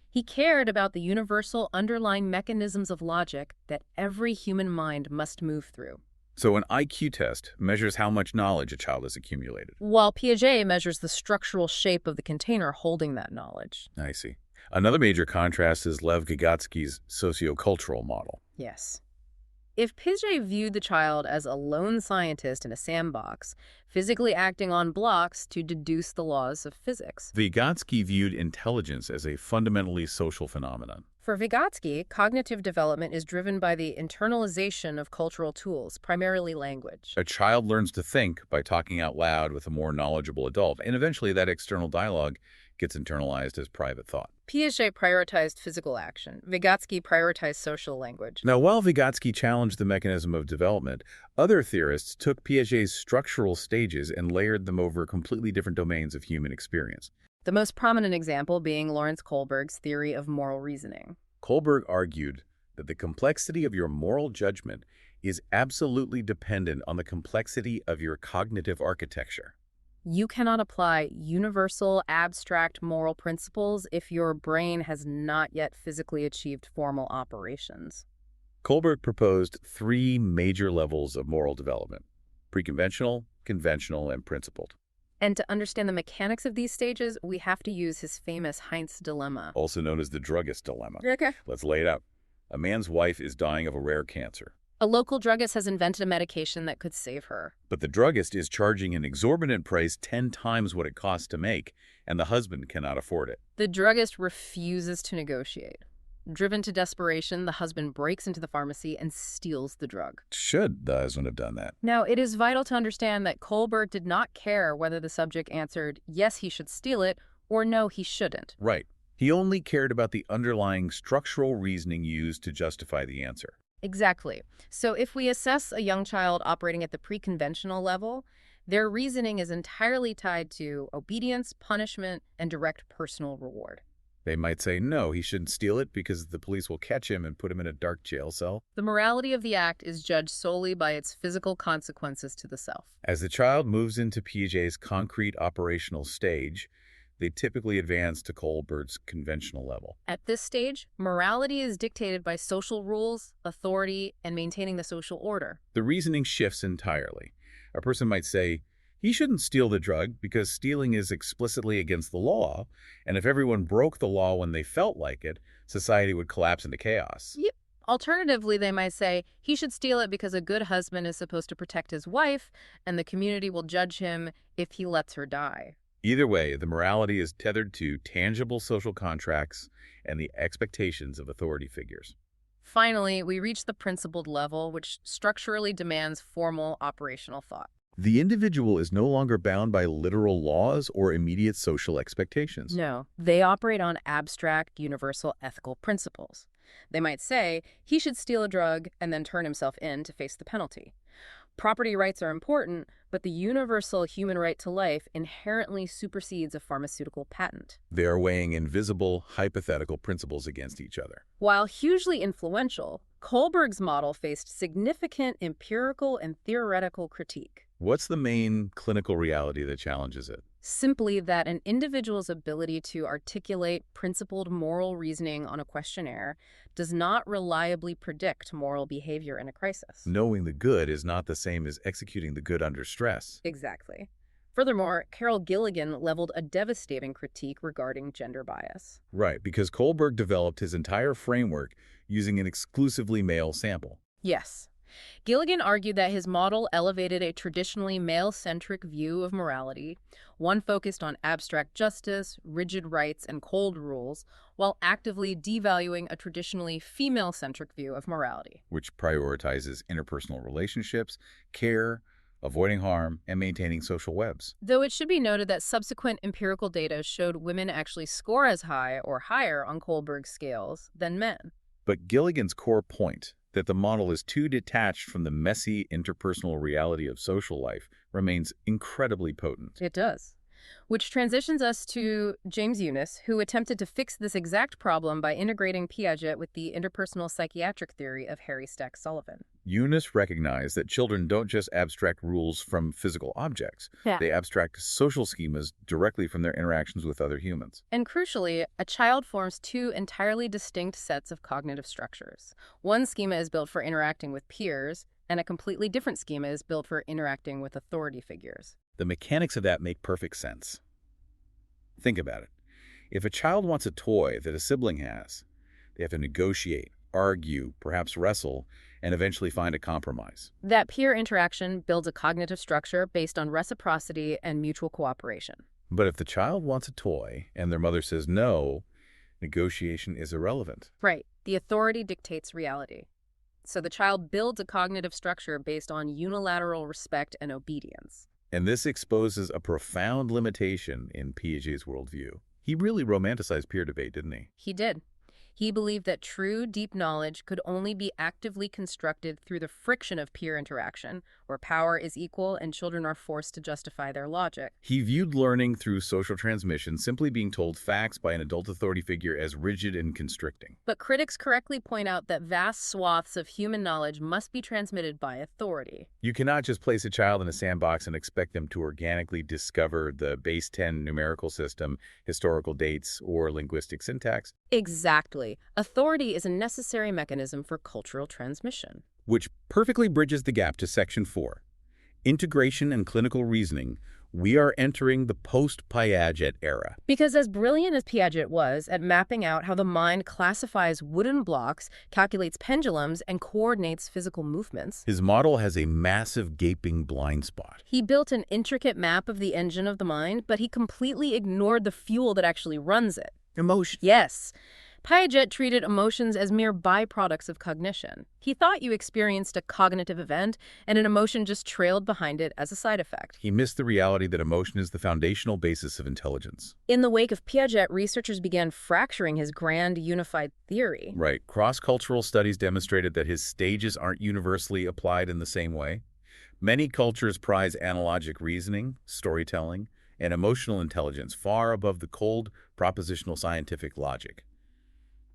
Speaker 3: He cared about the universal underlying mechanisms of logic that every human mind must move through.
Speaker 1: So an IQ test measures how much knowledge a child has accumulated.
Speaker 3: While Piaget measures the structural shape of the container holding that knowledge.
Speaker 1: I see. Another major contrast is Lev Vygotsky's sociocultural model.
Speaker 3: Yes. If Piaget viewed the child as a lone scientist in a sandbox, physically acting on blocks to deduce the laws of physics.
Speaker 1: Vygotsky viewed intelligence as a fundamentally social phenomenon.
Speaker 3: For Vygotsky, cognitive development is driven by the internalization of cultural tools, primarily language.
Speaker 1: A child learns to think by talking out loud with a more knowledgeable adult, and eventually that external dialogue gets internalized as private thought.
Speaker 3: Piaget prioritized physical action. Vygotsky prioritized social language.
Speaker 1: Now, while Vygotsky challenged the mechanism of development, other theorists took Piaget's structural stages and layered them over completely different domains of human experience.
Speaker 3: The most prominent example being Lawrence Kohlberg's theory of moral reasoning.
Speaker 1: Kohlberg argued that the complexity of your moral judgment is absolutely dependent on the complexity of your cognitive architecture.
Speaker 3: You cannot apply universal, abstract moral principles if your brain has not yet physically achieved formal operations.
Speaker 1: Kohlberg proposed 3 major levels of moral development: pre-conventional, conventional, and principled.
Speaker 3: And to understand the mechanics of these stages, we have to use his famous Heinz dilemma.
Speaker 1: Also known as the druggist dilemma.
Speaker 3: Okay.
Speaker 1: Let's lay it out. A man's wife is dying of a rare cancer.
Speaker 3: A local druggist has invented a medication that could save her.
Speaker 1: But the druggist is charging an exorbitant price 10 times what it costs to make, and the husband cannot afford it.
Speaker 3: The druggist refuses to negotiate. Driven to desperation, the husband breaks into the pharmacy and steals the drug.
Speaker 1: Should the husband have done that?
Speaker 3: Now, it is vital to understand that Kohlberg did not care whether the subject answered yes, he should steal it, or no, he shouldn't.
Speaker 1: Right. He only cared about the underlying structural reasoning used to justify the answer.
Speaker 3: Exactly. So if we assess a young child operating at the pre-conventional level, their reasoning is entirely tied to obedience, punishment, and direct personal reward.
Speaker 1: They might say, no, he shouldn't steal it because the police will catch him and put him in a dark jail cell.
Speaker 3: The morality of the act is judged solely by its physical consequences to the self.
Speaker 1: As the child moves into Piaget's concrete operational stage, they typically advance to Kohlberg's conventional level.
Speaker 3: At this stage, morality is dictated by social rules, authority, and maintaining the social order.
Speaker 1: The reasoning shifts entirely. A person might say, he shouldn't steal the drug because stealing is explicitly against the law, and if everyone broke the law when they felt like it, society would collapse into chaos.
Speaker 3: Yep. Alternatively, they might say, he should steal it because a good husband is supposed to protect his wife, and the community will judge him if he lets her die.
Speaker 1: Either way, the morality is tethered to tangible social contracts and the expectations of authority figures.
Speaker 3: Finally, we reach the principled level, which structurally demands formal operational thought.
Speaker 1: The individual is no longer bound by literal laws or immediate social expectations.
Speaker 3: No, they operate on abstract, universal ethical principles. They might say, he should steal a drug and then turn himself in to face the penalty. Property rights are important, but the universal human right to life inherently supersedes a pharmaceutical patent.
Speaker 1: They are weighing invisible, hypothetical principles against each other.
Speaker 3: While hugely influential, Kohlberg's model faced significant empirical and theoretical critique.
Speaker 1: What's the main clinical reality that challenges it?
Speaker 3: Simply that an individual's ability to articulate principled moral reasoning on a questionnaire does not reliably predict moral behavior in a crisis.
Speaker 1: Knowing the good is not the same as executing the good under stress.
Speaker 3: Exactly. Furthermore, Carol Gilligan leveled a devastating critique regarding gender bias.
Speaker 1: Right, because Kohlberg developed his entire framework using an exclusively male sample.
Speaker 3: Yes. Gilligan argued that his model elevated a traditionally male-centric view of morality, one focused on abstract justice, rigid rights, and cold rules, while actively devaluing a traditionally female-centric view of morality,
Speaker 1: which prioritizes interpersonal relationships, care, avoiding harm, and maintaining social webs.
Speaker 3: Though it should be noted that subsequent empirical data showed women actually score as high or higher on Kohlberg's scales than men.
Speaker 1: But Gilligan's core point, that the model is too detached from the messy interpersonal reality of social life, remains incredibly potent.
Speaker 3: It does. Which transitions us to James Eunice, who attempted to fix this exact problem by integrating Piaget with the interpersonal psychiatric theory of Harry Stack Sullivan.
Speaker 1: Eunice recognized that children don't just abstract rules from physical objects.
Speaker 3: Yeah.
Speaker 1: They abstract social schemas directly from their interactions with other humans.
Speaker 3: And crucially, a child forms two entirely distinct sets of cognitive structures. One schema is built for interacting with peers, and a completely different schema is built for interacting with authority figures.
Speaker 1: The mechanics of that make perfect sense. Think about it. If a child wants a toy that a sibling has, they have to negotiate, argue, perhaps wrestle, and eventually find a compromise.
Speaker 3: That peer interaction builds a cognitive structure based on reciprocity and mutual cooperation.
Speaker 1: But if the child wants a toy and their mother says no, negotiation is irrelevant.
Speaker 3: Right. The authority dictates reality. So the child builds a cognitive structure based on unilateral respect and obedience.
Speaker 1: And this exposes a profound limitation in Piaget's worldview. He really romanticized peer debate, didn't he?
Speaker 3: He did. He believed that true, deep knowledge could only be actively constructed through the friction of peer interaction, where power is equal and children are forced to justify their logic.
Speaker 1: He viewed learning through social transmission, simply being told facts by an adult authority figure, as rigid and constricting.
Speaker 3: But critics correctly point out that vast swaths of human knowledge must be transmitted by authority.
Speaker 1: You cannot just place a child in a sandbox and expect them to organically discover the base 10 numerical system, historical dates, or linguistic syntax.
Speaker 3: Exactly. Authority is a necessary mechanism for cultural transmission.
Speaker 1: Which perfectly bridges the gap to Section 4. Integration and clinical reasoning, We are entering the post-Piaget era.
Speaker 3: Because as brilliant as Piaget was at mapping out how the mind classifies wooden blocks, calculates pendulums, and coordinates physical movements,
Speaker 1: His model has a massive gaping blind spot.
Speaker 3: he built an intricate map of the engine of the mind, but he completely ignored the fuel that actually runs it.
Speaker 1: Emotion.
Speaker 3: Yes. Piaget treated emotions as mere byproducts of cognition. He thought you experienced a cognitive event, and an emotion just trailed behind it as a side effect.
Speaker 1: He missed the reality that emotion is the foundational basis of intelligence.
Speaker 3: In the wake of Piaget, researchers began fracturing his grand unified theory.
Speaker 1: Right. Cross-cultural studies demonstrated that his stages aren't universally applied in the same way. Many cultures prize analogic reasoning, storytelling, and emotional intelligence far above the cold, propositional scientific logic.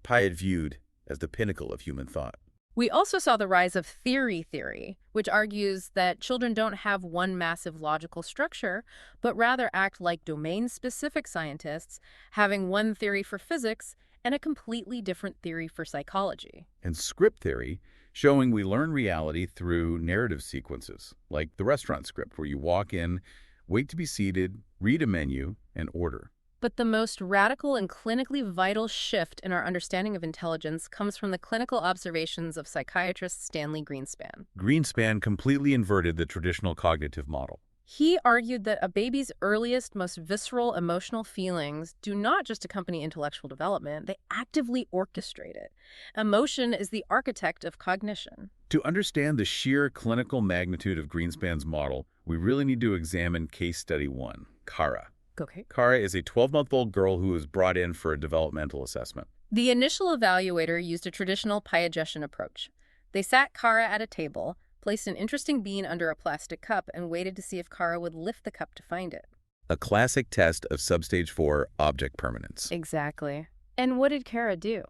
Speaker 1: Piaget viewed as the pinnacle of human thought.
Speaker 3: We also saw the rise of theory, which argues that children don't have one massive logical structure, but rather act like domain-specific scientists, having one theory for physics and a completely different theory for psychology.
Speaker 1: And script theory, showing we learn reality through narrative sequences, like the restaurant script, where you walk in, wait to be seated, read a menu, and order.
Speaker 3: But the most radical and clinically vital shift in our understanding of intelligence comes from the clinical observations of psychiatrist Stanley Greenspan.
Speaker 1: Greenspan completely inverted the traditional cognitive model.
Speaker 3: He argued that a baby's earliest, most visceral emotional feelings do not just accompany intellectual development, they actively orchestrate it. Emotion is the architect of cognition.
Speaker 1: To understand the sheer clinical magnitude of Greenspan's model, we really need to examine case study 1, Kara.
Speaker 3: Okay.
Speaker 1: Kara is a 12-month-old girl who was brought in for a developmental assessment.
Speaker 3: The initial evaluator used a traditional Piagetian approach. They sat Kara at a table, placed an interesting bean under a plastic cup, and waited to see if Kara would lift the cup to find it.
Speaker 1: A classic test of substage 4 object permanence.
Speaker 3: Exactly. And what did Kara do?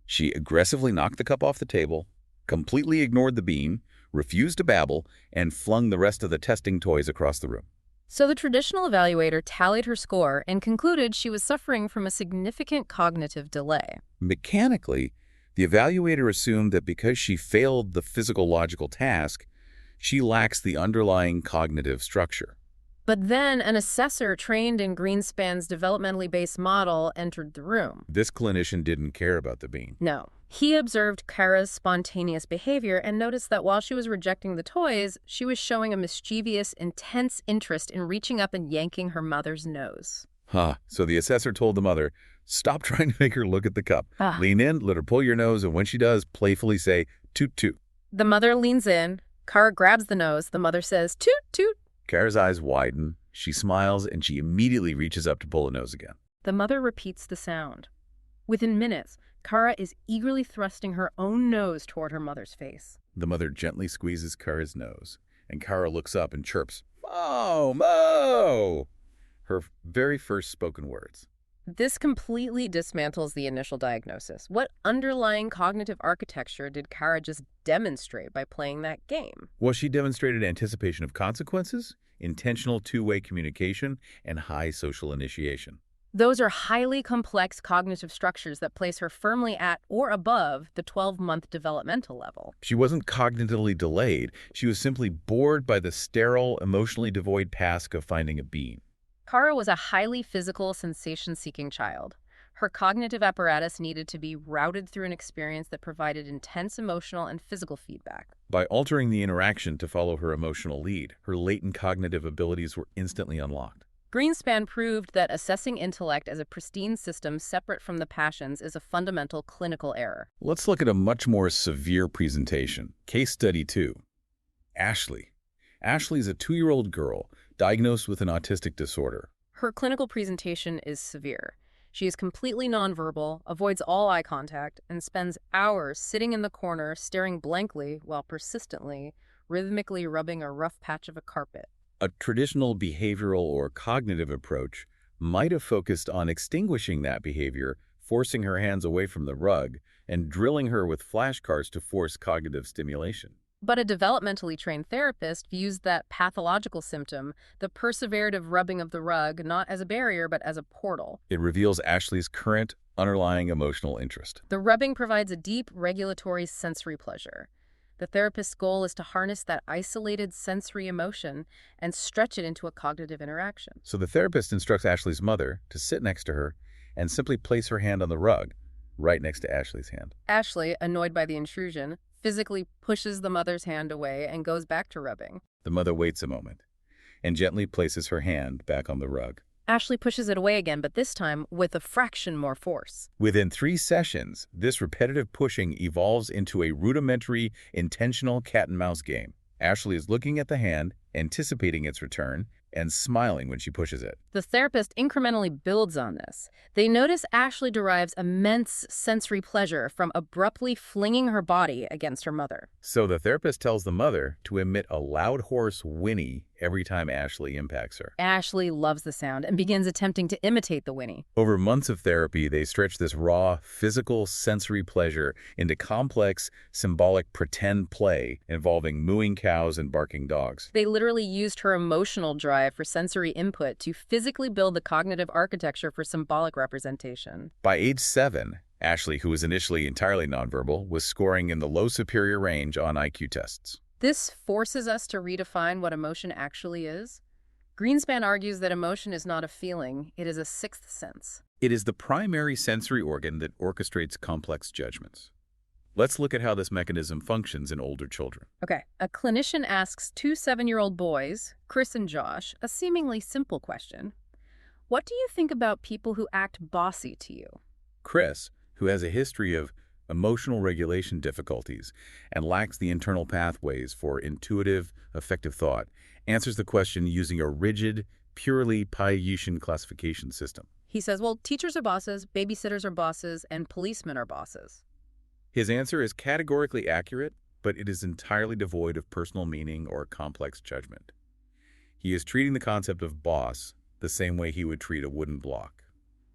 Speaker 1: She aggressively knocked the cup off the table, completely ignored the bean, refused to babble, and flung the rest of the testing toys across the room.
Speaker 3: So the traditional evaluator tallied her score and concluded she was suffering from a significant cognitive delay.
Speaker 1: Mechanically, the evaluator assumed that because she failed the physical logical task, she lacks the underlying cognitive structure.
Speaker 3: But then an assessor trained in Greenspan's developmentally based model entered the room.
Speaker 1: This clinician didn't care about the bean.
Speaker 3: No. He observed Kara's spontaneous behavior and noticed that while she was rejecting the toys, she was showing a mischievous, intense interest in reaching up and yanking her mother's nose.
Speaker 1: So the assessor told the mother, stop trying to make her look at the cup.
Speaker 3: Ah.
Speaker 1: Lean in, let her pull your nose, and when she does, playfully say, toot toot.
Speaker 3: The mother leans in. Kara grabs the nose. The mother says, toot toot.
Speaker 1: Kara's eyes widen. She smiles, and she immediately reaches up to pull the nose again.
Speaker 3: The mother repeats the sound. Within minutes, Kara is eagerly thrusting her own nose toward her mother's face.
Speaker 1: The mother gently squeezes Kara's nose, and Kara looks up and chirps, "Mo, Mo!" Her very first spoken words.
Speaker 3: This completely dismantles the initial diagnosis. What underlying cognitive architecture did Kara just demonstrate by playing that game?
Speaker 1: Well, she demonstrated anticipation of consequences, intentional two-way communication, and high social initiation.
Speaker 3: Those are highly complex cognitive structures that place her firmly at or above the 12-month developmental level.
Speaker 1: She wasn't cognitively delayed. She was simply bored by the sterile, emotionally devoid task of finding a bean.
Speaker 3: Kara was a highly physical, sensation-seeking child. Her cognitive apparatus needed to be routed through an experience that provided intense emotional and physical feedback.
Speaker 1: By altering the interaction to follow her emotional lead, her latent cognitive abilities were instantly unlocked.
Speaker 3: Greenspan proved that assessing intellect as a pristine system separate from the passions is a fundamental clinical error.
Speaker 1: Let's look at a much more severe presentation. Case study 2. Ashley. Ashley is a 2-year-old girl diagnosed with an autistic disorder.
Speaker 3: Her clinical presentation is severe. She is completely nonverbal, avoids all eye contact, and spends hours sitting in the corner staring blankly while persistently, rhythmically rubbing a rough patch of a carpet.
Speaker 1: A traditional behavioral or cognitive approach might have focused on extinguishing that behavior, forcing her hands away from the rug, and drilling her with flashcards to force cognitive stimulation.
Speaker 3: But a developmentally trained therapist views that pathological symptom, the perseverative rubbing of the rug, not as a barrier but as a portal.
Speaker 1: It reveals Ashley's current underlying emotional interest.
Speaker 3: The rubbing provides a deep regulatory sensory pleasure. The therapist's goal is to harness that isolated sensory emotion and stretch it into a cognitive interaction.
Speaker 1: So the therapist instructs Ashley's mother to sit next to her and simply place her hand on the rug, right next to Ashley's hand.
Speaker 3: Ashley, annoyed by the intrusion, physically pushes the mother's hand away and goes back to rubbing.
Speaker 1: The mother waits a moment and gently places her hand back on the rug.
Speaker 3: Ashley pushes it away again, but this time with a fraction more force.
Speaker 1: Within 3 sessions, this repetitive pushing evolves into a rudimentary, intentional cat-and-mouse game. Ashley is looking at the hand, anticipating its return, and smiling when she pushes it.
Speaker 3: The therapist incrementally builds on this. They notice Ashley derives immense sensory pleasure from abruptly flinging her body against her mother.
Speaker 1: So the therapist tells the mother to emit a loud, hoarse whinny every time Ashley impacts her.
Speaker 3: Ashley loves the sound and begins attempting to imitate the whinny.
Speaker 1: Over months of therapy, they stretch this raw, physical, sensory pleasure into complex, symbolic pretend play involving mooing cows and barking dogs.
Speaker 3: They literally used her emotional drive for sensory input to physically build the cognitive architecture for symbolic representation.
Speaker 1: By age 7, Ashley, who was initially entirely nonverbal, was scoring in the low superior range on IQ tests.
Speaker 3: This forces us to redefine what emotion actually is. Greenspan argues that emotion is not a feeling, it is a sixth sense.
Speaker 1: It is the primary sensory organ that orchestrates complex judgments. Let's look at how this mechanism functions in older children.
Speaker 3: Okay, a clinician asks 2 7-year-old boys, Chris and Josh, a seemingly simple question. What do you think about people who act bossy to you?
Speaker 1: Chris, who has a history of emotional regulation difficulties and lacks the internal pathways for intuitive, effective thought, answers the question using a rigid, purely Piagetian classification system.
Speaker 3: He says, well, teachers are bosses, babysitters are bosses, and policemen are bosses.
Speaker 1: His answer is categorically accurate, but it is entirely devoid of personal meaning or complex judgment. He is treating the concept of boss the same way he would treat a wooden block.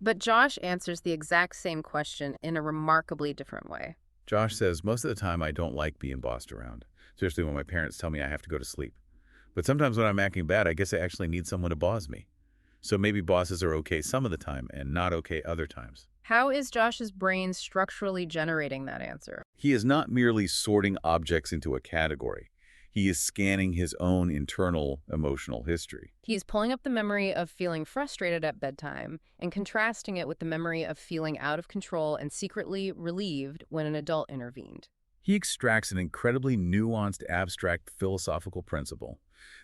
Speaker 3: But Josh answers the exact same question in a remarkably different way.
Speaker 1: Josh says, most of the time I don't like being bossed around, especially when my parents tell me I have to go to sleep. But sometimes when I'm acting bad, I guess I actually need someone to boss me. So maybe bosses are okay some of the time and not okay other times.
Speaker 3: How is Josh's brain structurally generating that answer?
Speaker 1: He is not merely sorting objects into a category. He is scanning his own internal emotional history.
Speaker 3: He's pulling up the memory of feeling frustrated at bedtime and contrasting it with the memory of feeling out of control and secretly relieved when an adult intervened.
Speaker 1: He extracts an incredibly nuanced, abstract philosophical principle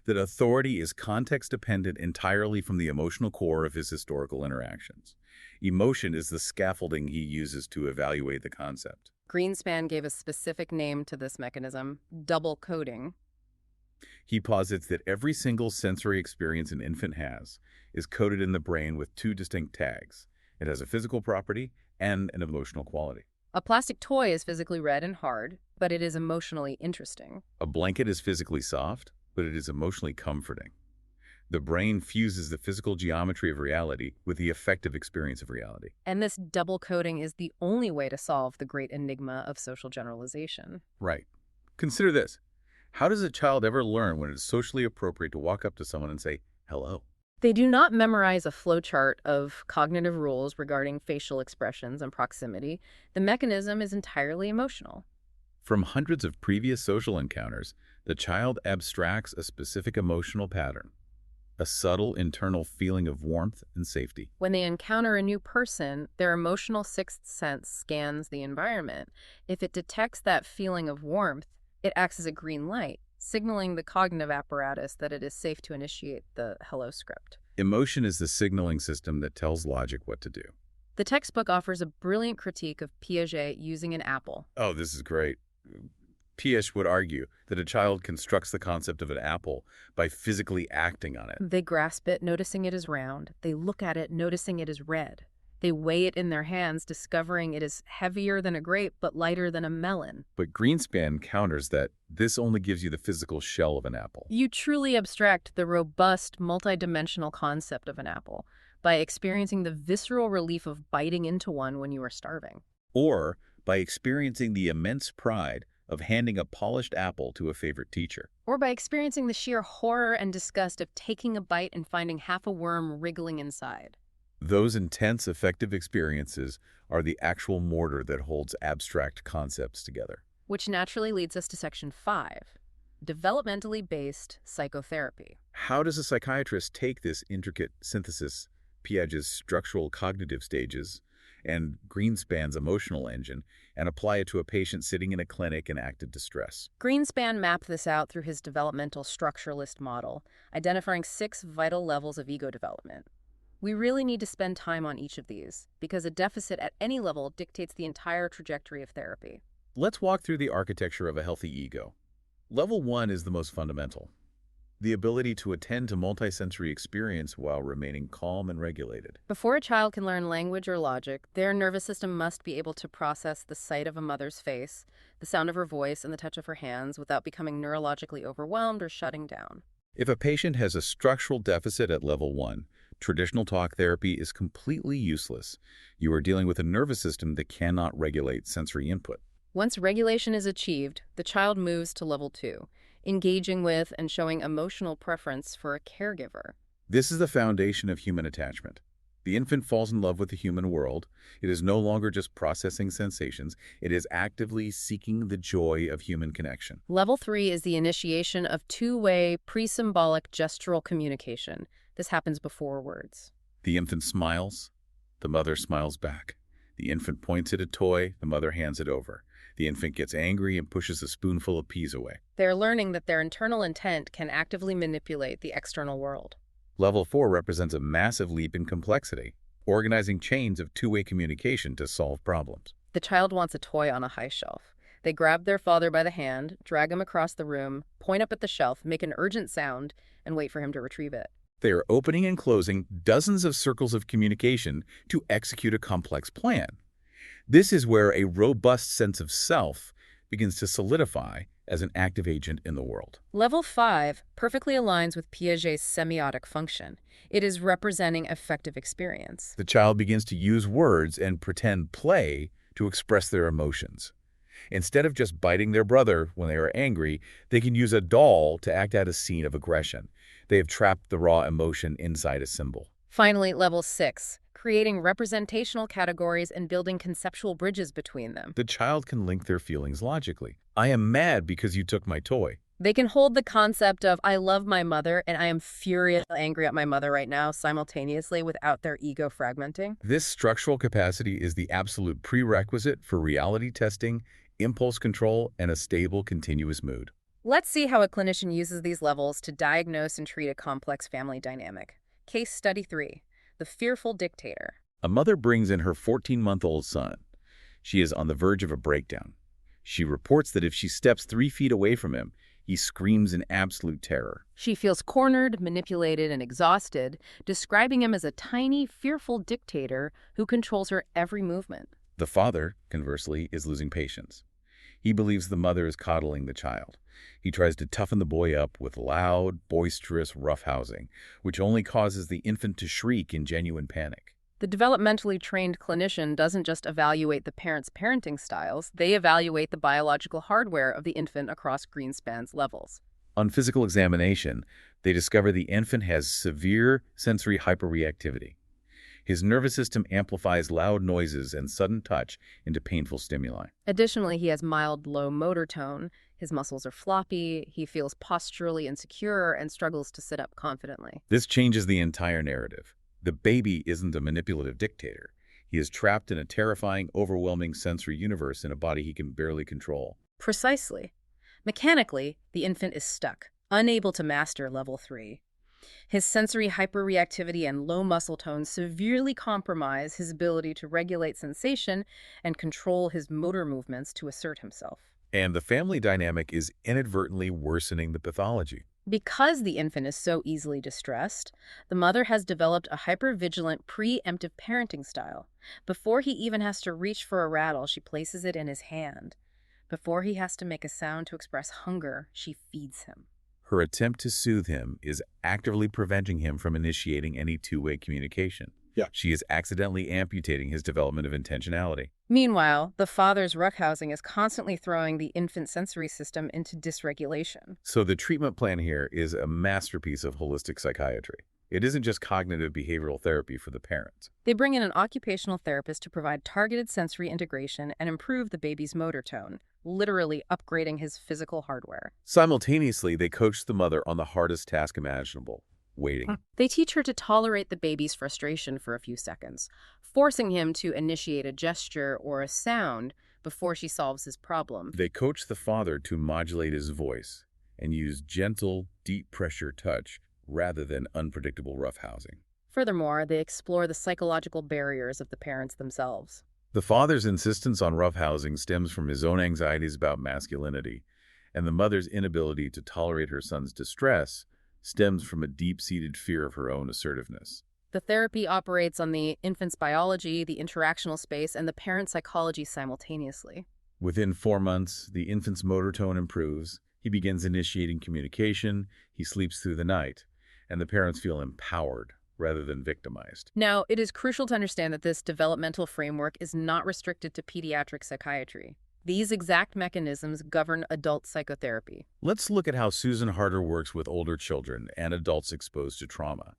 Speaker 1: that authority is context-dependent entirely from the emotional core of his historical interactions. Emotion is the scaffolding he uses to evaluate the concept.
Speaker 3: Greenspan gave a specific name to this mechanism, double coding.
Speaker 1: He posits that every single sensory experience an infant has is coded in the brain with 2 distinct tags. It has a physical property and an emotional quality.
Speaker 3: A plastic toy is physically red and hard, but it is emotionally interesting.
Speaker 1: A blanket is physically soft, but it is emotionally comforting. The brain fuses the physical geometry of reality with the affective experience of reality.
Speaker 3: And this double coding is the only way to solve the great enigma of social generalization.
Speaker 1: Right. Consider this. How does a child ever learn when it is socially appropriate to walk up to someone and say, hello?
Speaker 3: They do not memorize a flowchart of cognitive rules regarding facial expressions and proximity. The mechanism is entirely emotional.
Speaker 1: From hundreds of previous social encounters, the child abstracts a specific emotional pattern, a subtle internal feeling of warmth and safety.
Speaker 3: When they encounter a new person, their emotional sixth sense scans the environment. If it detects that feeling of warmth, it acts as a green light, signaling the cognitive apparatus that it is safe to initiate the hello script.
Speaker 1: Emotion is the signaling system that tells logic what to do.
Speaker 3: The textbook offers a brilliant critique of Piaget using an apple.
Speaker 1: Oh, this is great. Piaget would argue that a child constructs the concept of an apple by physically acting on it.
Speaker 3: They grasp it, noticing it is round. They look at it, noticing it is red. They weigh it in their hands, discovering it is heavier than a grape but lighter than a melon.
Speaker 1: But Greenspan counters that this only gives you the physical shell of an apple.
Speaker 3: You truly abstract the robust, multidimensional concept of an apple by experiencing the visceral relief of biting into one when you are starving.
Speaker 1: Or by experiencing the immense pride of handing a polished apple to a favorite teacher.
Speaker 3: Or by experiencing the sheer horror and disgust of taking a bite and finding half a worm wriggling inside.
Speaker 1: Those intense, affective experiences are the actual mortar that holds abstract concepts together.
Speaker 3: Which naturally leads us to Section 5, developmentally based psychotherapy.
Speaker 1: How does a psychiatrist take this intricate synthesis, Piaget's structural cognitive stages, and Greenspan's emotional engine, and apply it to a patient sitting in a clinic in active distress?
Speaker 3: Greenspan mapped this out through his developmental structuralist model, identifying 6 vital levels of ego development. We really need to spend time on each of these, because a deficit at any level dictates the entire trajectory of therapy.
Speaker 1: Let's walk through the architecture of a healthy ego. Level 1 is the most fundamental. The ability to attend to multisensory experience while remaining calm and regulated.
Speaker 3: Before a child can learn language or logic, their nervous system must be able to process the sight of a mother's face, the sound of her voice, and the touch of her hands without becoming neurologically overwhelmed or shutting down.
Speaker 1: If a patient has a structural deficit at level 1, traditional talk therapy is completely useless. You are dealing with a nervous system that cannot regulate sensory input.
Speaker 3: Once regulation is achieved, the child moves to level 2, engaging with and showing emotional preference for a caregiver.
Speaker 1: This is the foundation of human attachment. The infant falls in love with the human world. It is no longer just processing sensations. It is actively seeking the joy of human connection.
Speaker 3: Level 3 is the initiation of two-way pre-symbolic gestural communication. This happens before words.
Speaker 1: The infant smiles. The mother smiles back. The infant points at a toy. The mother hands it over. The infant gets angry and pushes a spoonful of peas away.
Speaker 3: They're learning that their internal intent can actively manipulate the external world.
Speaker 1: Level 4 represents a massive leap in complexity, organizing chains of two-way communication to solve problems.
Speaker 3: The child wants a toy on a high shelf. They grab their father by the hand, drag him across the room, point up at the shelf, make an urgent sound, and wait for him to retrieve it.
Speaker 1: They are opening and closing dozens of circles of communication to execute a complex plan. This is where a robust sense of self begins to solidify as an active agent in the world.
Speaker 3: Level 5 perfectly aligns with Piaget's semiotic function. It is representing effective experience.
Speaker 1: The child begins to use words and pretend play to express their emotions. Instead of just biting their brother when they are angry, they can use a doll to act out a scene of aggression. They have trapped the raw emotion inside a symbol.
Speaker 3: Finally, level 6, creating representational categories and building conceptual bridges between them.
Speaker 1: The child can link their feelings logically. I am mad because you took my toy.
Speaker 3: They can hold the concept of, I love my mother and I am furiously angry at my mother right now simultaneously without their ego fragmenting.
Speaker 1: This structural capacity is the absolute prerequisite for reality testing, impulse control, and a stable, continuous mood.
Speaker 3: Let's see how a clinician uses these levels to diagnose and treat a complex family dynamic. Case study 3, the fearful dictator.
Speaker 1: A mother brings in her 14-month-old son. She is on the verge of a breakdown. She reports that if she steps 3 feet away from him, he screams in absolute terror.
Speaker 3: She feels cornered, manipulated, and exhausted, describing him as a tiny, fearful dictator who controls her every movement.
Speaker 1: The father, conversely, is losing patience. He believes the mother is coddling the child. He tries to toughen the boy up with loud, boisterous roughhousing, which only causes the infant to shriek in genuine panic.
Speaker 3: The developmentally trained clinician doesn't just evaluate the parent's parenting styles, they evaluate the biological hardware of the infant across Greenspan's levels.
Speaker 1: On physical examination, they discover the infant has severe sensory hyperreactivity. His nervous system amplifies loud noises and sudden touch into painful stimuli.
Speaker 3: Additionally, he has mild low motor tone, his muscles are floppy, he feels posturally insecure, and struggles to sit up confidently.
Speaker 1: This changes the entire narrative. The baby isn't a manipulative dictator. He is trapped in a terrifying, overwhelming sensory universe in a body he can barely control.
Speaker 3: Precisely. Mechanically, the infant is stuck, unable to master level 3. His sensory hyperreactivity and low muscle tone severely compromise his ability to regulate sensation and control his motor movements to assert himself.
Speaker 1: And the family dynamic is inadvertently worsening the pathology.
Speaker 3: Because the infant is so easily distressed, the mother has developed a hypervigilant, preemptive parenting style. Before he even has to reach for a rattle, she places it in his hand. Before he has to make a sound to express hunger, she feeds him.
Speaker 1: Her attempt to soothe him is actively preventing him from initiating any two-way communication. She is accidentally amputating his development of intentionality.
Speaker 3: Meanwhile, the father's roughhousing is constantly throwing the infant sensory system into dysregulation.
Speaker 1: So the treatment plan here is a masterpiece of holistic psychiatry. It isn't just cognitive behavioral therapy for the parents.
Speaker 3: They bring in an occupational therapist to provide targeted sensory integration and improve the baby's motor tone, literally upgrading his physical hardware.
Speaker 1: Simultaneously, they coach the mother on the hardest task imaginable, waiting.
Speaker 3: They teach her to tolerate the baby's frustration for a few seconds, forcing him to initiate a gesture or a sound before she solves his problem.
Speaker 1: They coach the father to modulate his voice and use gentle, deep pressure touch rather than unpredictable roughhousing.
Speaker 3: Furthermore, they explore the psychological barriers of the parents themselves.
Speaker 1: The father's insistence on roughhousing stems from his own anxieties about masculinity, and the mother's inability to tolerate her son's distress stems from a deep-seated fear of her own assertiveness.
Speaker 3: The therapy operates on the infant's biology, the interactional space, and the parent's psychology simultaneously.
Speaker 1: Within 4 months, the infant's motor tone improves, he begins initiating communication, he sleeps through the night, and the parents feel empowered rather than victimized.
Speaker 3: Now, it is crucial to understand that this developmental framework is not restricted to pediatric psychiatry. These exact mechanisms govern adult psychotherapy.
Speaker 1: Let's look at how Susan Harder works with older children and adults exposed to trauma.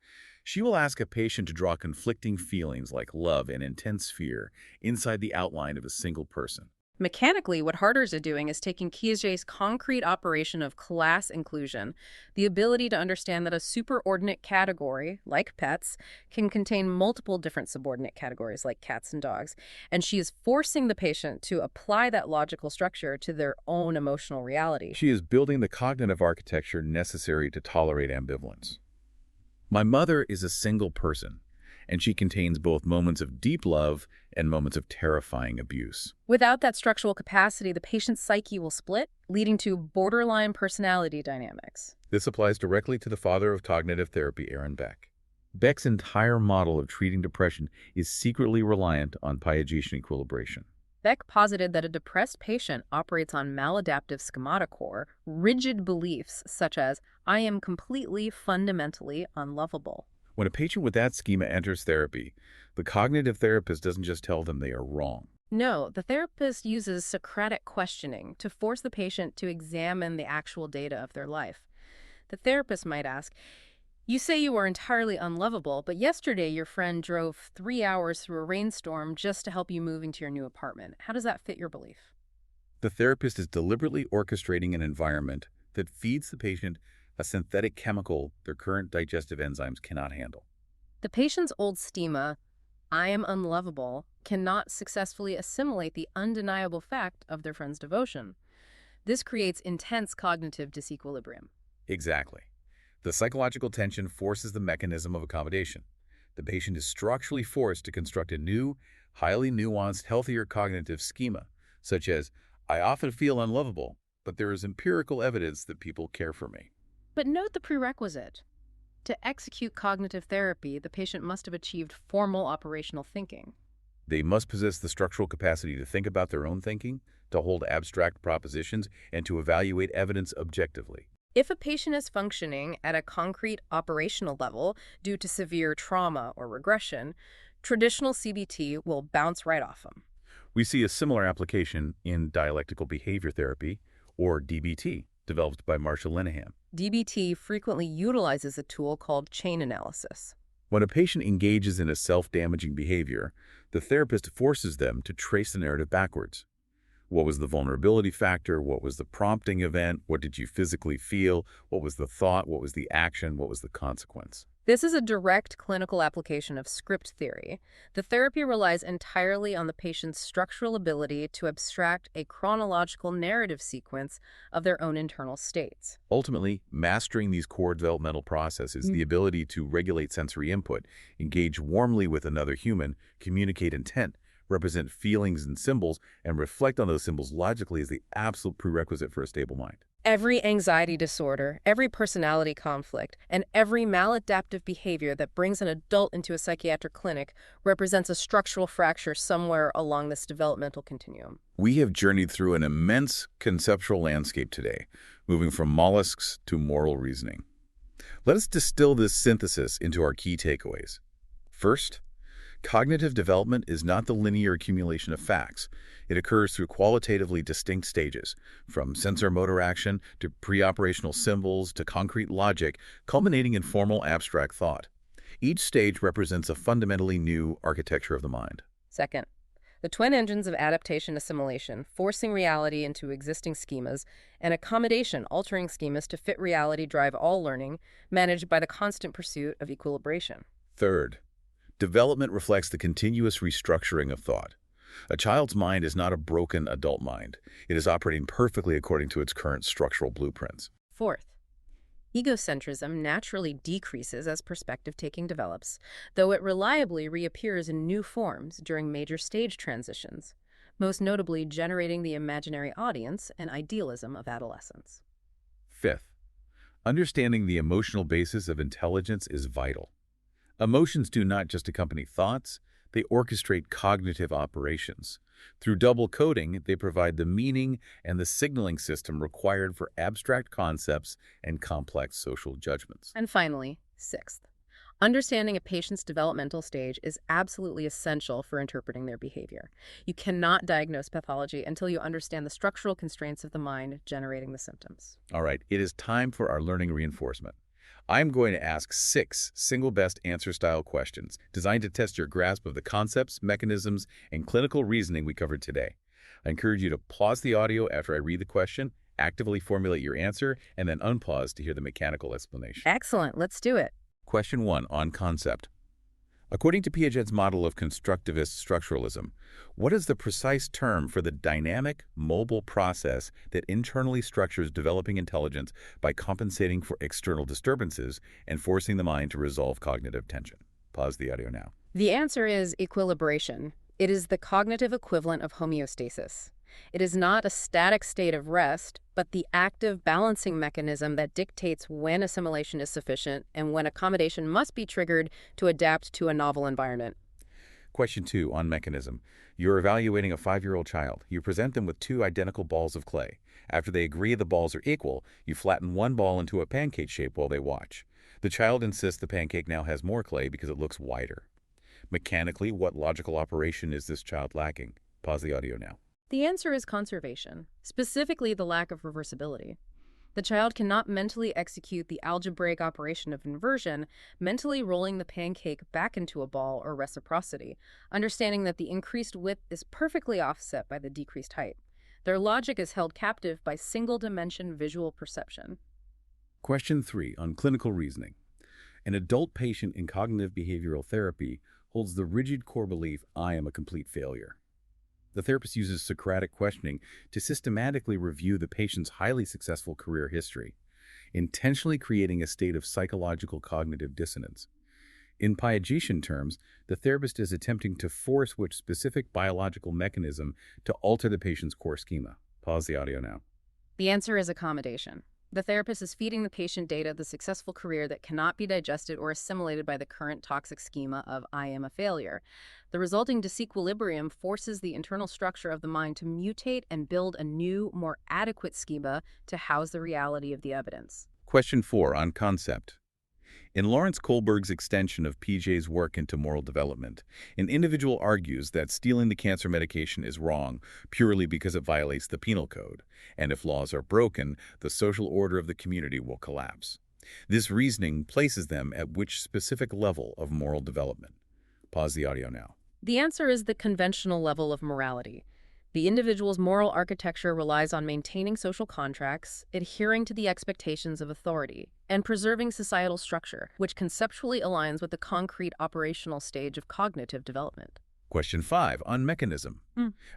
Speaker 1: She will ask a patient to draw conflicting feelings like love and intense fear inside the outline of a single person.
Speaker 3: Mechanically, what Harders are doing is taking Piaget's concrete operation of class inclusion, the ability to understand that a superordinate category, like pets, can contain multiple different subordinate categories, like cats and dogs, and she is forcing the patient to apply that logical structure to their own emotional reality.
Speaker 1: She is building the cognitive architecture necessary to tolerate ambivalence. My mother is a single person, and she contains both moments of deep love and moments of terrifying abuse.
Speaker 3: Without that structural capacity, the patient's psyche will split, leading to borderline personality dynamics.
Speaker 1: This applies directly to the father of cognitive therapy, Aaron Beck. Beck's entire model of treating depression is secretly reliant on Piagetian equilibration.
Speaker 3: Beck posited that a depressed patient operates on maladaptive schemata core, rigid beliefs such as, I am completely, fundamentally unlovable.
Speaker 1: When a patient with that schema enters therapy, the cognitive therapist doesn't just tell them they are wrong.
Speaker 3: No, the therapist uses Socratic questioning to force the patient to examine the actual data of their life. The therapist might ask, you say you are entirely unlovable, but yesterday your friend drove 3 hours through a rainstorm just to help you move into your new apartment. How does that fit your belief?
Speaker 1: The therapist is deliberately orchestrating an environment that feeds the patient a synthetic chemical their current digestive enzymes cannot handle.
Speaker 3: The patient's old schema, I am unlovable, cannot successfully assimilate the undeniable fact of their friend's devotion. This creates intense cognitive disequilibrium.
Speaker 1: Exactly. The psychological tension forces the mechanism of accommodation. The patient is structurally forced to construct a new, highly nuanced, healthier cognitive schema, such as, I often feel unlovable, but there is empirical evidence that people care for me.
Speaker 3: But note the prerequisite. To execute cognitive therapy, the patient must have achieved formal operational thinking.
Speaker 1: They must possess the structural capacity to think about their own thinking, to hold abstract propositions, and to evaluate evidence objectively.
Speaker 3: If a patient is functioning at a concrete operational level due to severe trauma or regression, traditional CBT will bounce right off them.
Speaker 1: We see a similar application in dialectical behavior therapy, or DBT, developed by Marshall Linehan.
Speaker 3: DBT frequently utilizes a tool called chain analysis.
Speaker 1: When a patient engages in a self-damaging behavior, the therapist forces them to trace the narrative backwards. What was the vulnerability factor? What was the prompting event? What did you physically feel? What was the thought? What was the action? What was the consequence?
Speaker 3: This is a direct clinical application of script theory. The therapy relies entirely on the patient's structural ability to abstract a chronological narrative sequence of their own internal states.
Speaker 1: Ultimately, mastering these core developmental processes, the ability to regulate sensory input, engage warmly with another human, communicate intent, represent feelings and symbols, and reflect on those symbols logically is the absolute prerequisite for a stable mind.
Speaker 3: Every anxiety disorder, every personality conflict, and every maladaptive behavior that brings an adult into a psychiatric clinic represents a structural fracture somewhere along this developmental continuum.
Speaker 1: We have journeyed through an immense conceptual landscape today, moving from mollusks to moral reasoning. Let us distill this synthesis into our key takeaways. First, cognitive development is not the linear accumulation of facts. It occurs through qualitatively distinct stages, from sensorimotor action to preoperational symbols to concrete logic, culminating in formal abstract thought. Each stage represents a fundamentally new architecture of the mind.
Speaker 3: Second, the twin engines of adaptation assimilation, forcing reality into existing schemas, and accommodation, altering schemas to fit reality, drive all learning, managed by the constant pursuit of equilibration.
Speaker 1: Third, development reflects the continuous restructuring of thought. A child's mind is not a broken adult mind. It is operating perfectly according to its current structural blueprints.
Speaker 3: Fourth, egocentrism naturally decreases as perspective-taking develops, though it reliably reappears in new forms during major stage transitions, most notably generating the imaginary audience and idealism of adolescence.
Speaker 1: Fifth, understanding the emotional basis of intelligence is vital. Emotions do not just accompany thoughts, they orchestrate cognitive operations. Through double coding, they provide the meaning and the signaling system required for abstract concepts and complex social judgments.
Speaker 3: And finally, sixth, understanding a patient's developmental stage is absolutely essential for interpreting their behavior. You cannot diagnose pathology until you understand the structural constraints of the mind generating the symptoms.
Speaker 1: All right, it is time for our learning reinforcement. I'm going to ask 6 single best answer style questions designed to test your grasp of the concepts, mechanisms, and clinical reasoning we covered today. I encourage you to pause the audio after I read the question, actively formulate your answer, and then unpause to hear the mechanical explanation.
Speaker 3: Excellent, let's do it.
Speaker 1: Question 1 on concept. According to Piaget's model of constructivist structuralism, what is the precise term for the dynamic, mobile process that internally structures developing intelligence by compensating for external disturbances and forcing the mind to resolve cognitive tension? Pause the audio now.
Speaker 3: The answer is equilibration. It is the cognitive equivalent of homeostasis. It is not a static state of rest, but the active balancing mechanism that dictates when assimilation is sufficient and when accommodation must be triggered to adapt to a novel environment.
Speaker 1: Question 2 on mechanism. You're evaluating a 5-year-old child. You present them with 2 identical balls of clay. After they agree the balls are equal, you flatten one ball into a pancake shape while they watch. The child insists the pancake now has more clay because it looks wider. Mechanically, what logical operation is this child lacking? Pause the audio now.
Speaker 3: The answer is conservation, specifically the lack of reversibility. The child cannot mentally execute the algebraic operation of inversion, mentally rolling the pancake back into a ball, or reciprocity, understanding that the increased width is perfectly offset by the decreased height. Their logic is held captive by single-dimension visual perception.
Speaker 1: Question 3 on clinical reasoning. An adult patient in cognitive behavioral therapy holds the rigid core belief, I am a complete failure. The therapist uses Socratic questioning to systematically review the patient's highly successful career history, intentionally creating a state of psychological cognitive dissonance. In Piagetian terms, the therapist is attempting to force which specific biological mechanism to alter the patient's core schema. Pause the audio now.
Speaker 3: The answer is accommodation. The therapist is feeding the patient data of the successful career that cannot be digested or assimilated by the current toxic schema of I am a failure. The resulting disequilibrium forces the internal structure of the mind to mutate and build a new, more adequate schema to house the reality of the evidence.
Speaker 1: Question 4 on concept. In Lawrence Kohlberg's extension of Piaget's work into moral development, an individual argues that stealing the cancer medication is wrong purely because it violates the penal code, and if laws are broken, the social order of the community will collapse. This reasoning places them at which specific level of moral development? Pause the audio now.
Speaker 3: The answer is the conventional level of morality. The individual's moral architecture relies on maintaining social contracts, adhering to the expectations of authority, and preserving societal structure, which conceptually aligns with the concrete operational stage of cognitive development.
Speaker 1: Question 5 on mechanism.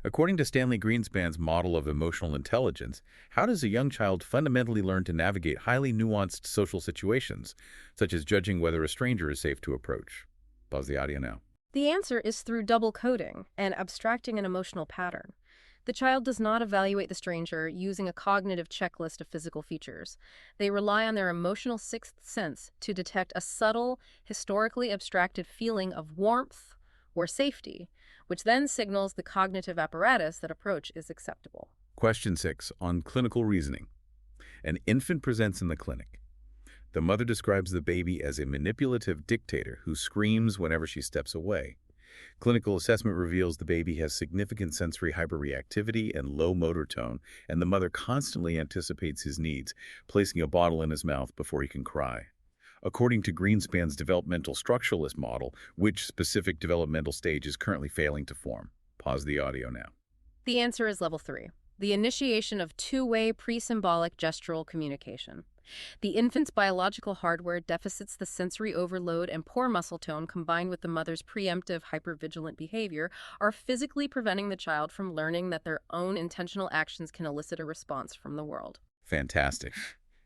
Speaker 1: According to Stanley Greenspan's model of emotional intelligence, how does a young child fundamentally learn to navigate highly nuanced social situations, such as judging whether a stranger is safe to approach? Pause the audio now.
Speaker 3: The answer is through double coding and abstracting an emotional pattern. The child does not evaluate the stranger using a cognitive checklist of physical features. They rely on their emotional sixth sense to detect a subtle, historically abstracted feeling of warmth or safety, which then signals the cognitive apparatus that approach is acceptable.
Speaker 1: Question 6 on clinical reasoning. An infant presents in the clinic. The mother describes the baby as a manipulative dictator who screams whenever she steps away. Clinical assessment reveals the baby has significant sensory hyperreactivity and low motor tone, and the mother constantly anticipates his needs, placing a bottle in his mouth before he can cry. According to Greenspan's developmental structuralist model, which specific developmental stage is currently failing to form? Pause the audio now.
Speaker 3: The answer is level 3, the initiation of two-way pre-symbolic gestural communication. The infant's biological hardware deficits, the sensory overload and poor muscle tone combined with the mother's preemptive hypervigilant behavior are physically preventing the child from learning that their own intentional actions can elicit a response from the world.
Speaker 1: Fantastic.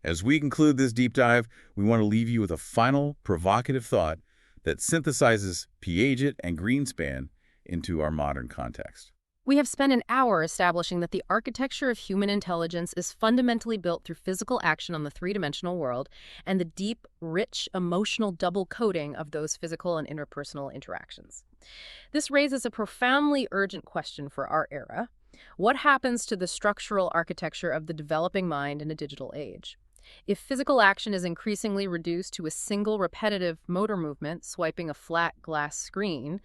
Speaker 1: As we conclude this deep dive, we want to leave you with a final provocative thought that synthesizes Piaget and Greenspan into our modern context.
Speaker 3: We have spent an hour establishing that the architecture of human intelligence is fundamentally built through physical action on the three-dimensional world and the deep, rich, emotional double coding of those physical and interpersonal interactions. This raises a profoundly urgent question for our era. What happens to the structural architecture of the developing mind in a digital age? If physical action is increasingly reduced to a single repetitive motor movement, swiping a flat glass screen,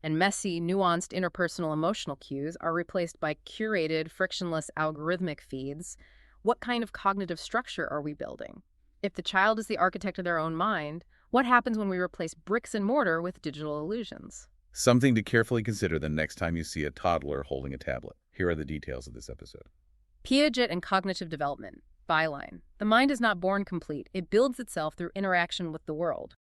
Speaker 3: and messy, nuanced interpersonal emotional cues are replaced by curated, frictionless algorithmic feeds, what kind of cognitive structure are we building? If the child is the architect of their own mind, what happens when we replace bricks and mortar with digital illusions?
Speaker 1: Something to carefully consider the next time you see a toddler holding a tablet. Here are the details of this episode.
Speaker 3: Piaget and cognitive development. Byline. The mind is not born complete. It builds itself through interaction with the world.